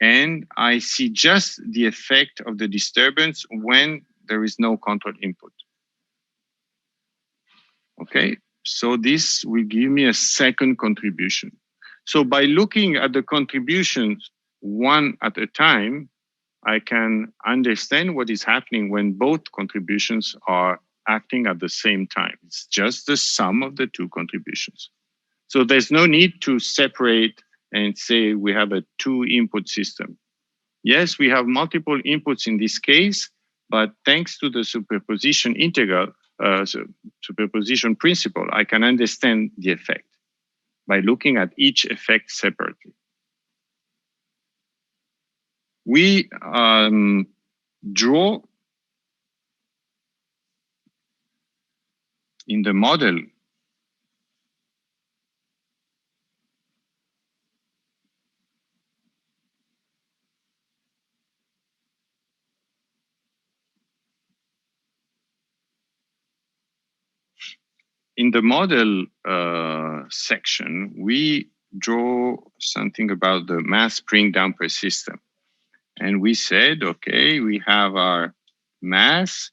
and I see just the effect of the disturbance when there is no control input. Okay, so this will give me a second contribution. So by looking at the contributions one at a time, I can understand what is happening when both contributions are acting at the same time. It's just the sum of the two contributions. So there's no need to separate and say we have a two-input system. Yes, we have multiple inputs in this case, but thanks to the superposition integral, superposition principle, I can understand the effect by looking at each effect separately. We draw in the model section, we draw something about the mass spring damper system. And we said, okay, we have our mass,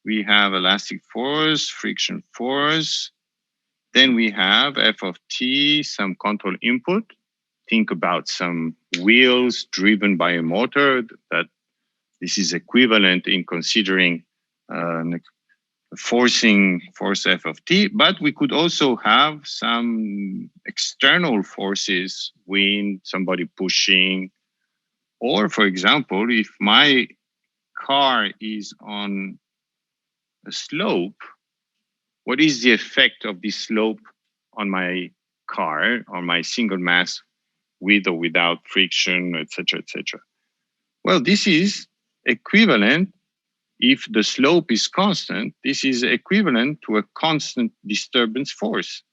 we have elastic force, friction force, then we have F of T, some control input. Think about some wheels driven by a motor, that this is equivalent in considering forcing force F of T, but we could also have some external forces, wind, somebody pushing, or for example, if my car is on a slope, what is the effect of this slope on my car, on my single mass, with or without friction, etc., etc.? Well, this is equivalent. If the slope is constant, this is equivalent to a constant disturbance force.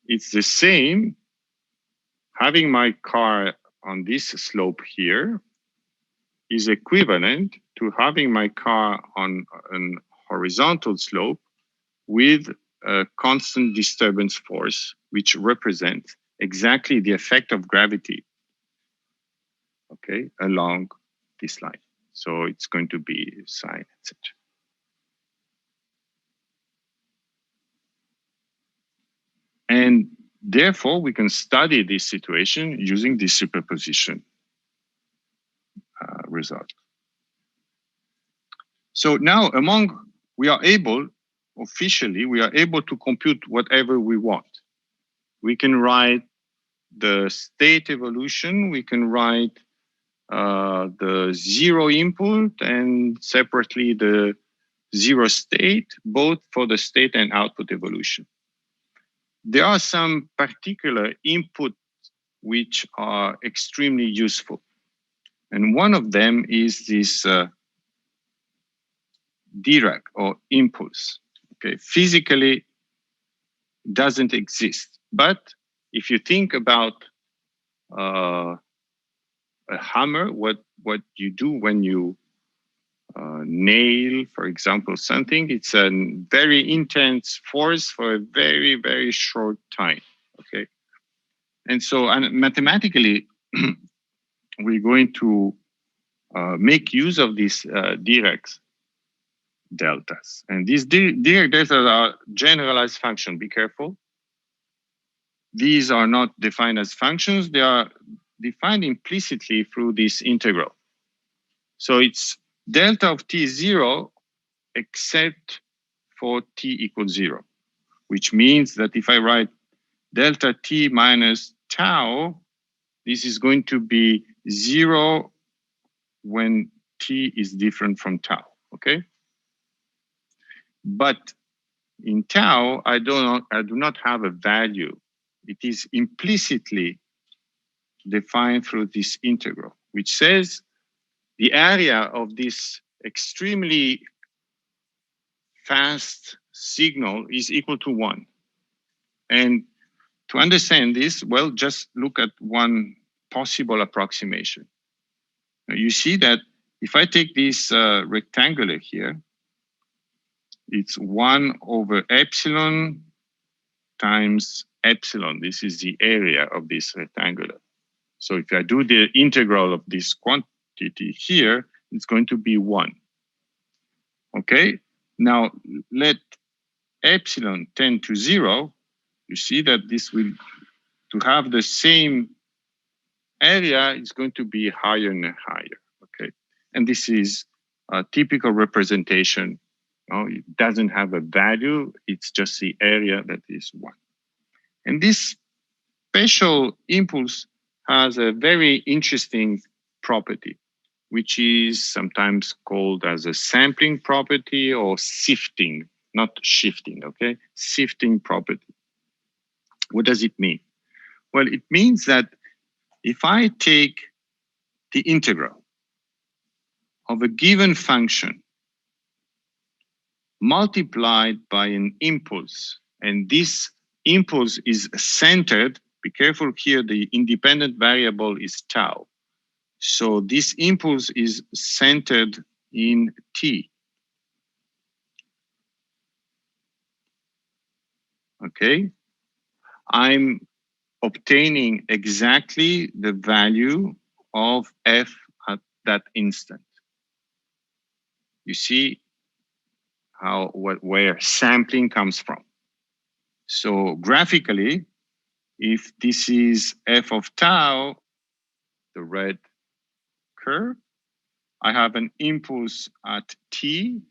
It's the same having my car on this slope here is equivalent to having my car on an horizontal slope with a constant disturbance force, which represents exactly the effect of gravity, okay, along this line. So it's going to be sine, etc. And therefore, we can study this situation using this superposition result. So now we are able to compute whatever we want. We can write the state evolution, we can write the zero input and separately the zero state, both for the state and output evolution. There are some particular inputs which are extremely useful. And one of them is this Dirac or impulse. Okay, physically doesn't exist. But if you think about a hammer, what you do when you nail, for example, something, it's a very intense force for a very, very short time. Okay. And so mathematically, we're going to make use of these Dirac deltas. And these Dirac deltas are generalized function. Be careful. These are not defined as functions. They are defined implicitly through this integral. So it's delta of t is 0 except for t equals 0, which means that if I write delta t minus tau, this is going to be 0 when t is different from tau, okay? But in tau, I do not have a value. It is implicitly defined through this integral, which says the area of this extremely fast signal is equal to 1. And to understand this, well, just look at one possible approximation. Now, you see that if I take this rectangular here, it's 1 over epsilon times epsilon. This is the area of this rectangular. So if I do the integral of this quantity here, it's going to be 1. Okay? Now, let epsilon tend to 0. You see that this will, to have the same area, is going to be higher and higher. Okay? And this is a typical representation. It doesn't have a value. It's just the area that is 1. And this special impulse has a very interesting property, which is sometimes called as a sampling property or sifting, not shifting, okay? Sifting property. What does it mean? Well, it means that if I take the integral of a given function multiplied by an impulse, and this impulse is centered, be careful here, the independent variable is tau. So this impulse is centered in t. Okay? I'm obtaining exactly the value of f at that instant. You see where sampling comes from. So graphically, if this is f of tau, the red curve, I have an impulse at t,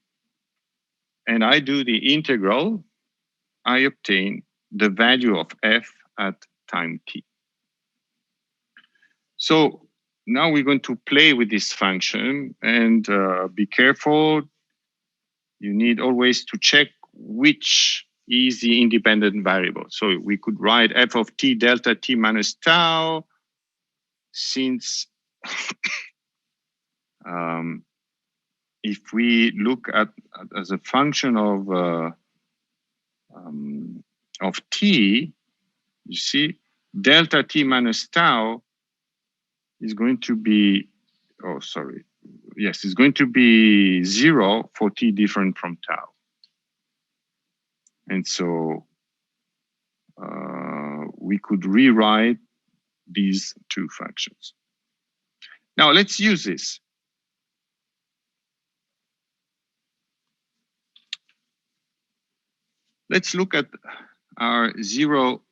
and I do the integral, I obtain the value of f at time t. So now we're going to play with this function, and be careful. You need always to check which is the independent variable. So we could write f of t delta t minus tau, since if we look at as a function of t, you see, delta t minus tau is going to be, oh, sorry. Yes, it's going to be 0 for t different from tau. And so we could rewrite these two functions. Now let's use this. Let's look at our 0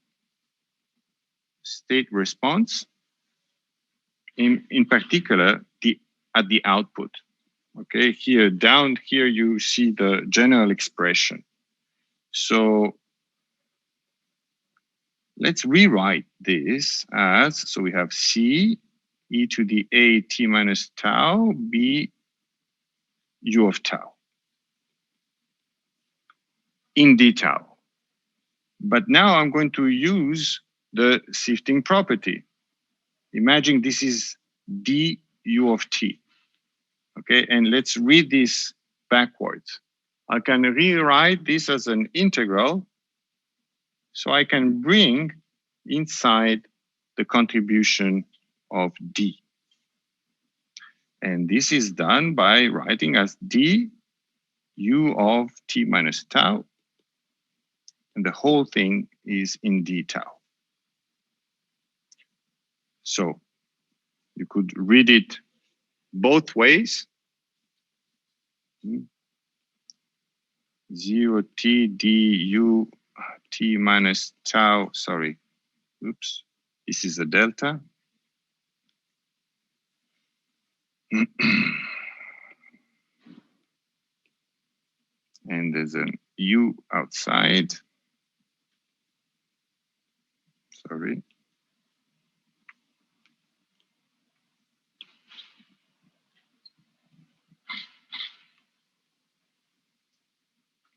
state response, in particular at the output. Okay, here down here you see the general expression. So let's rewrite this as, so we have c e to the a t minus tau b u of tau in d tau. But now I'm going to use the sifting property. Imagine this is d u of t. Okay, and let's read this backwards. I can rewrite this as an integral, so I can bring inside the contribution of d. And this is done by writing as d u of t minus tau, and the whole thing is in d tau. So you could read it both ways. 0 t du t minus tau, sorry, oops, this is a delta. And there's an u outside. Sorry.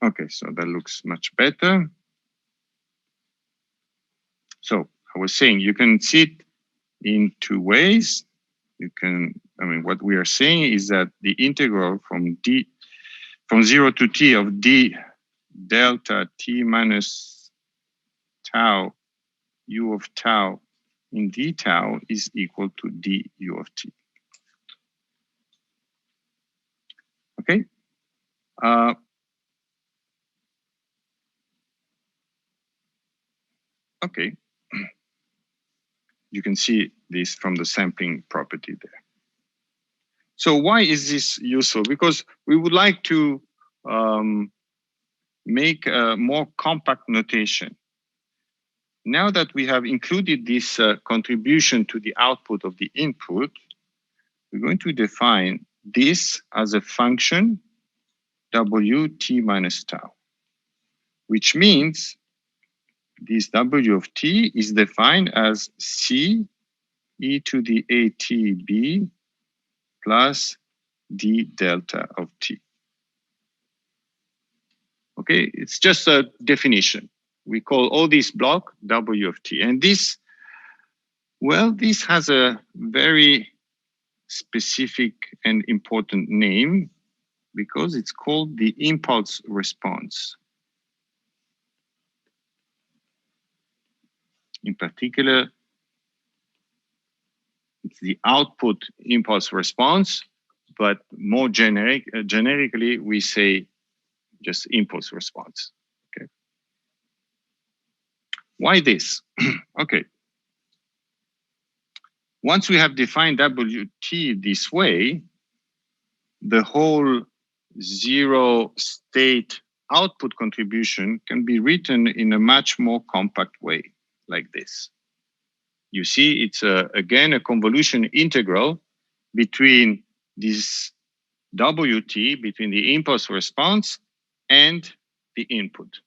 Okay, so that looks much better. So I was saying you can see it in two ways. you can, I mean, what we are saying is that the integral from 0 to t of d delta t minus tau u of tau in d tau is equal to d u of t. Okay. Okay. You can see this from the sampling property there. So why is this useful? Because we would like to make a more compact notation. Now that we have included this contribution to the output of the input, we're going to define this as a function wt minus tau, which means this w of t is defined as c e to the atb plus d delta of t. Okay, it's just a definition. We call all this block w of t. And this, well, this has a very specific and important name because it's called the impulse response. In particular, it's the output impulse response, but more generically, we say just impulse response. Okay. Why this? Okay. Once we have defined Wt this way, the whole zero state output contribution can be written in a much more compact way, like this. You see, it's again a convolution integral between this Wt, between the impulse response and the input.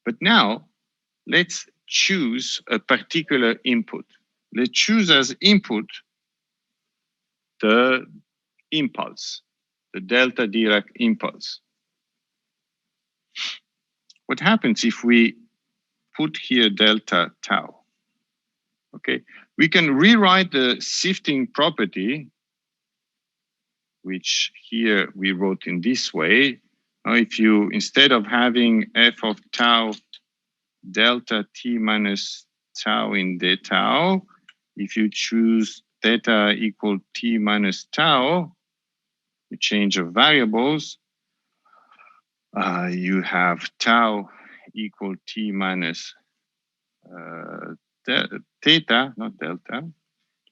But now, let's choose a particular input. Let's choose as input the impulse, the delta Dirac impulse. What happens if we put here delta tau? Okay, we can rewrite the shifting property, which here we wrote in this way. Now, if you, instead of having f of tau delta t minus tau in d tau, if you choose theta equal t minus tau, the change of variables, you have tau equal t minus theta, not delta,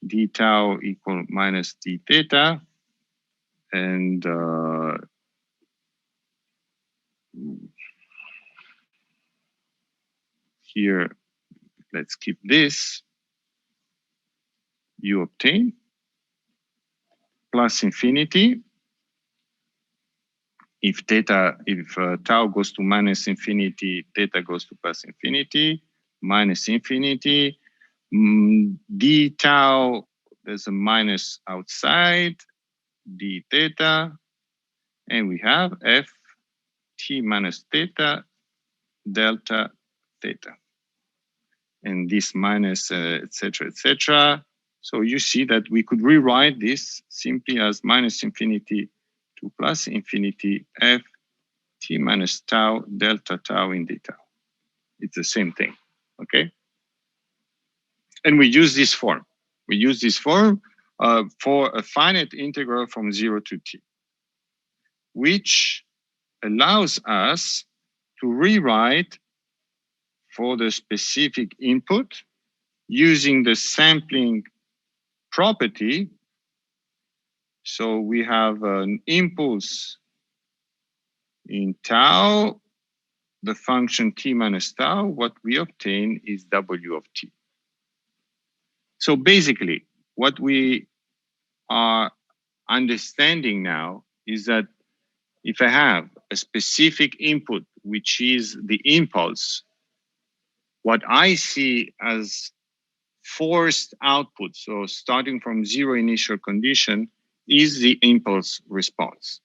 d tau equal minus d theta, and here, let's keep this, you obtain plus infinity. If tau goes to minus infinity, theta goes to plus infinity, minus infinity, d tau, there's a minus outside, d theta, and we have f t minus theta delta theta. And this minus, etc., etc. So you see that we could rewrite this simply as minus infinity to plus infinity f t minus tau delta tau in d tau. It's the same thing, okay? And we use this form. We use this form for a finite integral from 0 to t, which allows us to rewrite for the specific input using the sampling property. So we have an impulse in tau, the function t minus tau. What we obtain is w of t. So basically, what we are understanding now is that if I have a specific input, which is the impulse, what I see as forced output, so starting from zero initial condition, is the impulse response.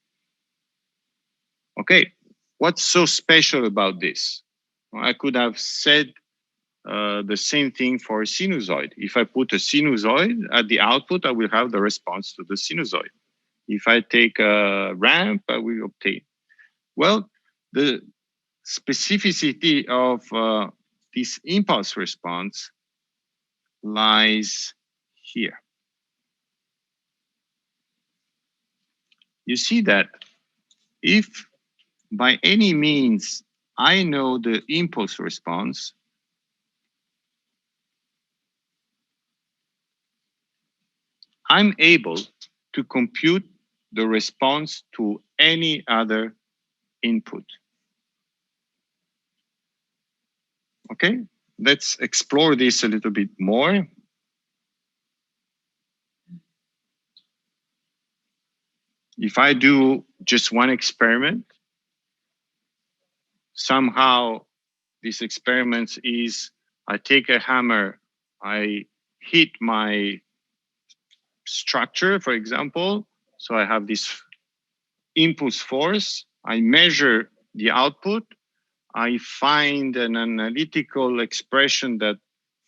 Okay, what's so special about this? Well, I could have said the same thing for a sinusoid. If I put a sinusoid at the output, I will have the response to the sinusoid. If I take a ramp, I will obtain. Well, the specificity of this impulse response lies here. You see that if by any means I know the impulse response, I'm able to compute the response to any other input. Okay, let's explore this a little bit more. If I do just one experiment, somehow this experiment is I take a hammer, I hit my structure, for example. So I have this impulse force. I measure the output. I find an analytical expression that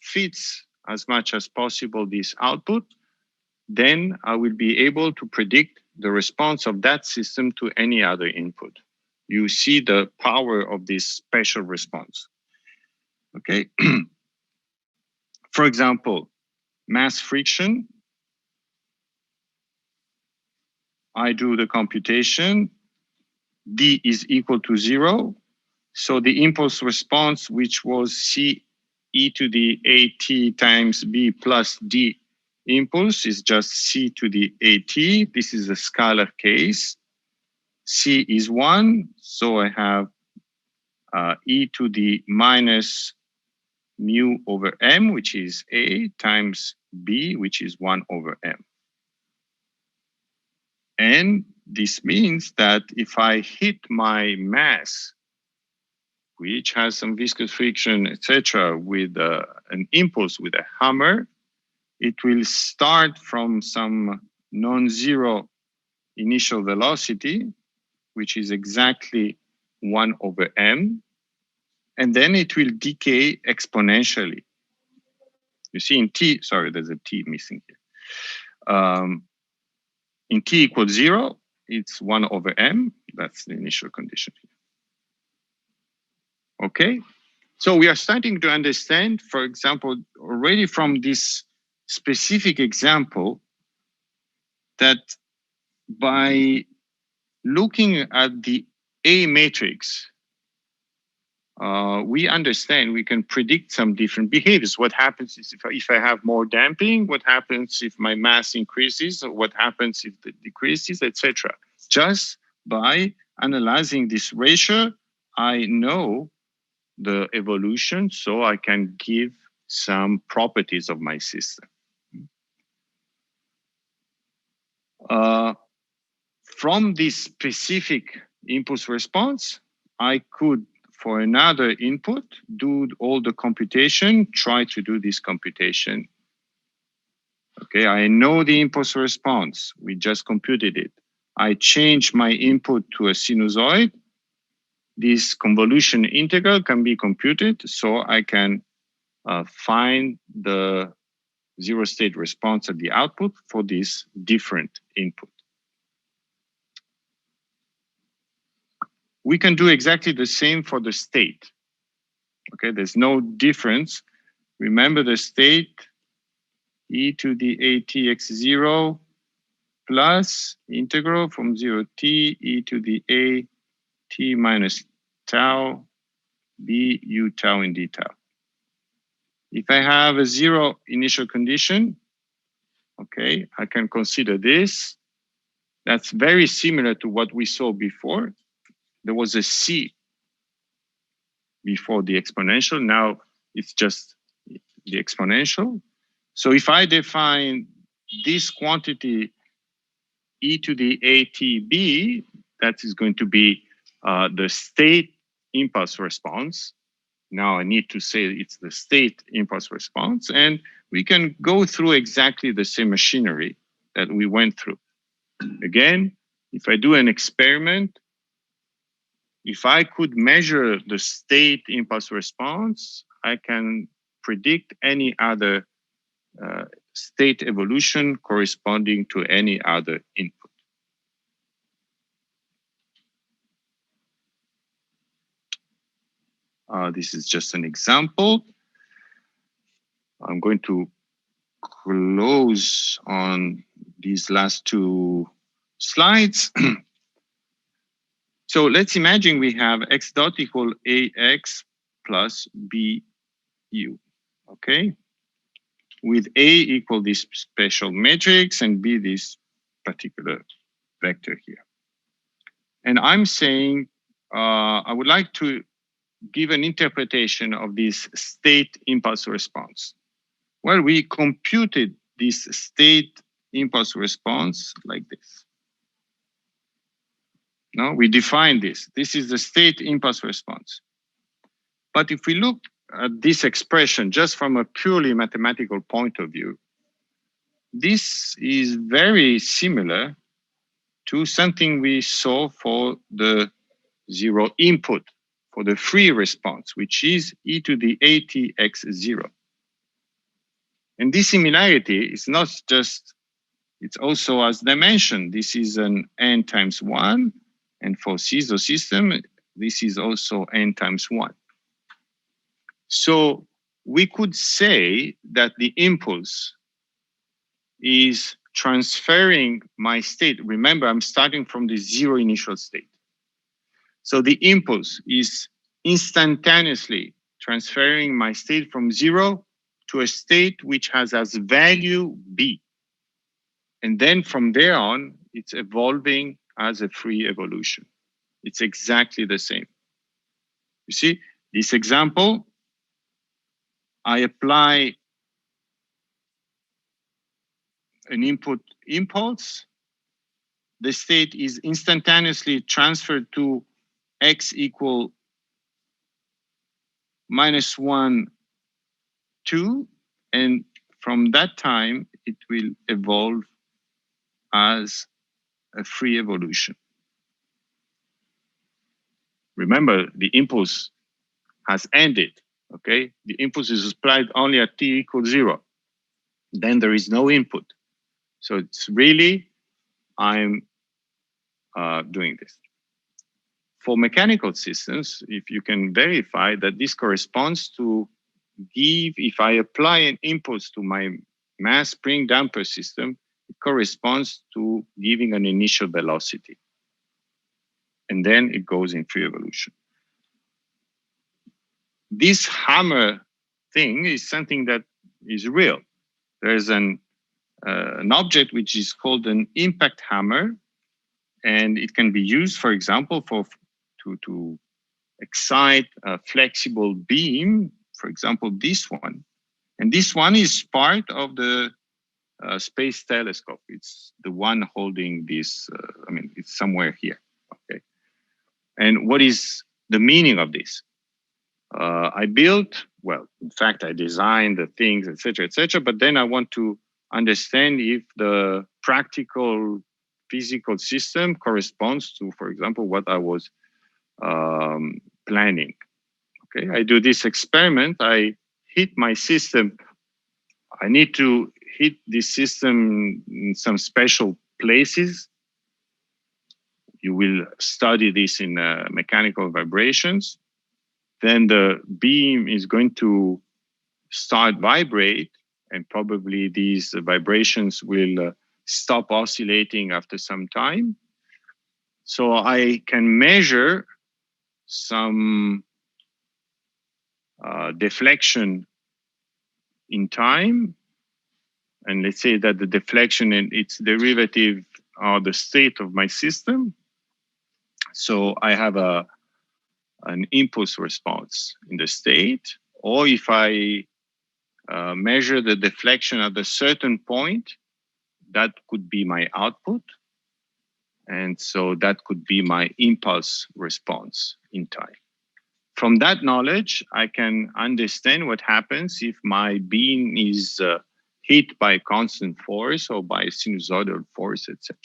fits as much as possible this output. Then I will be able to predict the response of that system to any other input. You see the power of this special response. Okay. For example, mass friction. I do the computation. D is equal to 0. So the impulse response, which was C e to the AT times B plus D impulse, is just C to the AT. This is a scalar case. C is 1, so I have e to the minus mu over m, which is A, times B, which is 1 over m. And this means that if I hit my mass, which has some viscous friction, etc., with an impulse with a hammer, it will start from some non-zero initial velocity, which is exactly 1 over m, and then it will decay exponentially. You see in t, sorry, there's a t missing here. In t equals 0, it's 1 over m. That's the initial condition here. Okay, so we are starting to understand, for example, already from this specific example, that by looking at the A matrix, we understand we can predict some different behaviors. What happens is if I have more damping, what happens if my mass increases, or what happens if it decreases, etc. Just by analyzing this ratio, I know the evolution, so I can give some properties of my system. From this specific impulse response, I could, for another input, do all the computation, try to do this computation. Okay, I know the impulse response. We just computed it. I change my input to a sinusoid. This convolution integral can be computed, so I can find the zero state response at the output for this different input. We can do exactly the same for the state. Okay, there's no difference. Remember the state, e to the ATX0 plus integral from 0 t e to the a t minus tau b u tau in d tau. If I have a 0 initial condition, okay, I can consider this. That's very similar to what we saw before. There was a C before the exponential. Now it's just the exponential. So if I define this quantity e to the ATB, that is going to be the state impulse response. Now I need to say it's the state impulse response, and we can go through exactly the same machinery that we went through. Again, if I do an experiment, if I could measure the state impulse response, I can predict any other state evolution corresponding to any other input. This is just an example. I'm going to close on these last two slides. So let's imagine we have x dot equal ax plus bu, okay? With a equal this special matrix and b this particular vector here. And I'm saying I would like to give an interpretation of this state impulse response. Well, we computed this state impulse response like this. No, we defined this. This is the state impulse response. But if we look at this expression just from a purely mathematical point of view, this is very similar to something we saw for the zero input, for the free response, which is e to the atx0. And this similarity is not just, it's also as dimension. This is an n times 1. And for CISO system, this is also n times 1. So we could say that the impulse is transferring my state. Remember, I'm starting from the zero initial state. So the impulse is instantaneously transferring my state from 0 to a state which has as value b. And then from there on, it's evolving as a free evolution. It's exactly the same. You see, this example, I apply an input impulse. The state is instantaneously transferred to x equal -1, 2. And from that time, it will evolve as a free evolution. Remember, the impulse has ended, okay? The impulse is applied only at t equals 0. Then there is no input. So it's really, I'm doing this. For mechanical systems, if you can verify that this corresponds to give, if I apply an impulse to my mass spring damper system, it corresponds to giving an initial velocity. And then it goes in free evolution. This hammer thing is something that is real. There's an object which is called an impact hammer, and it can be used, for example, to excite a flexible beam, for example, this one. And this one is part of the space telescope. It's the one holding this, I mean, it's somewhere here, okay? And what is the meaning of this? I built, well, in fact, I designed the things, etc., but then I want to understand if the practical physical system corresponds to, for example, what I was planning. Okay, I do this experiment, I hit my system. I need to hit this system in some special places. You will study this in mechanical vibrations. Then the beam is going to start vibrate, and probably these vibrations will stop oscillating after some time. So I can measure some deflection in time. And let's say that the deflection and its derivative are the state of my system. So I have an impulse response in the state, or if I measure the deflection at a certain point, that could be my output. And so that could be my impulse response in time. From that knowledge, I can understand what happens if my beam is hit by a constant force or by a sinusoidal force, etc.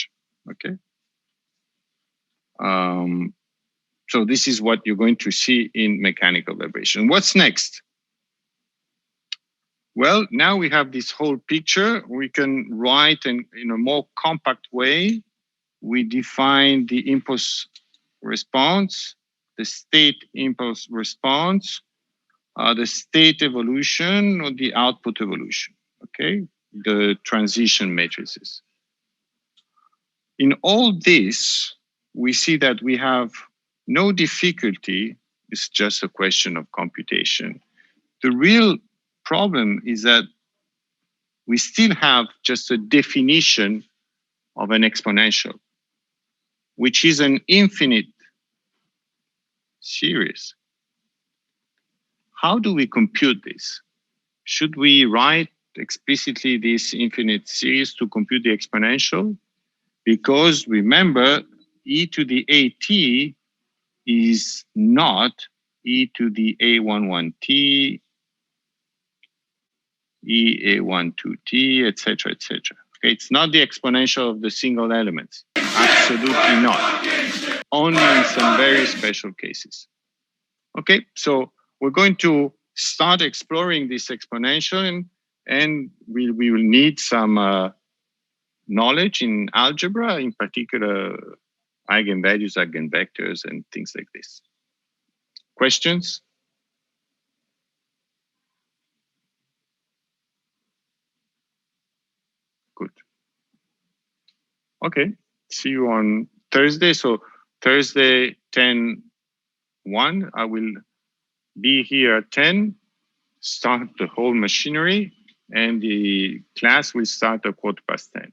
Okay. So this is what you're going to see in mechanical vibration. What's next? Well, now we have this whole picture. We can write in a more compact way. We define the impulse response, the state impulse response, the state evolution, or the output evolution, okay? The transition matrices. In all this, we see that we have no difficulty. It's just a question of computation. The real problem is that we still have just a definition of an exponential, which is an infinite series. How do we compute this? Should we write explicitly this infinite series to compute the exponential? Because remember, e to the at is not e to the a11t, ea12t, etc., etc. Okay, it's not the exponential of the single elements. Absolutely not. Only in some very special cases. Okay, so we're going to start exploring this exponential, and we will need some knowledge in algebra, in particular eigenvalues, eigenvectors, and things like this. Questions? Good. Okay, see you on Thursday. So Thursday 10:01, I will be here at 10, start the whole machinery, and the class will start at 10:15.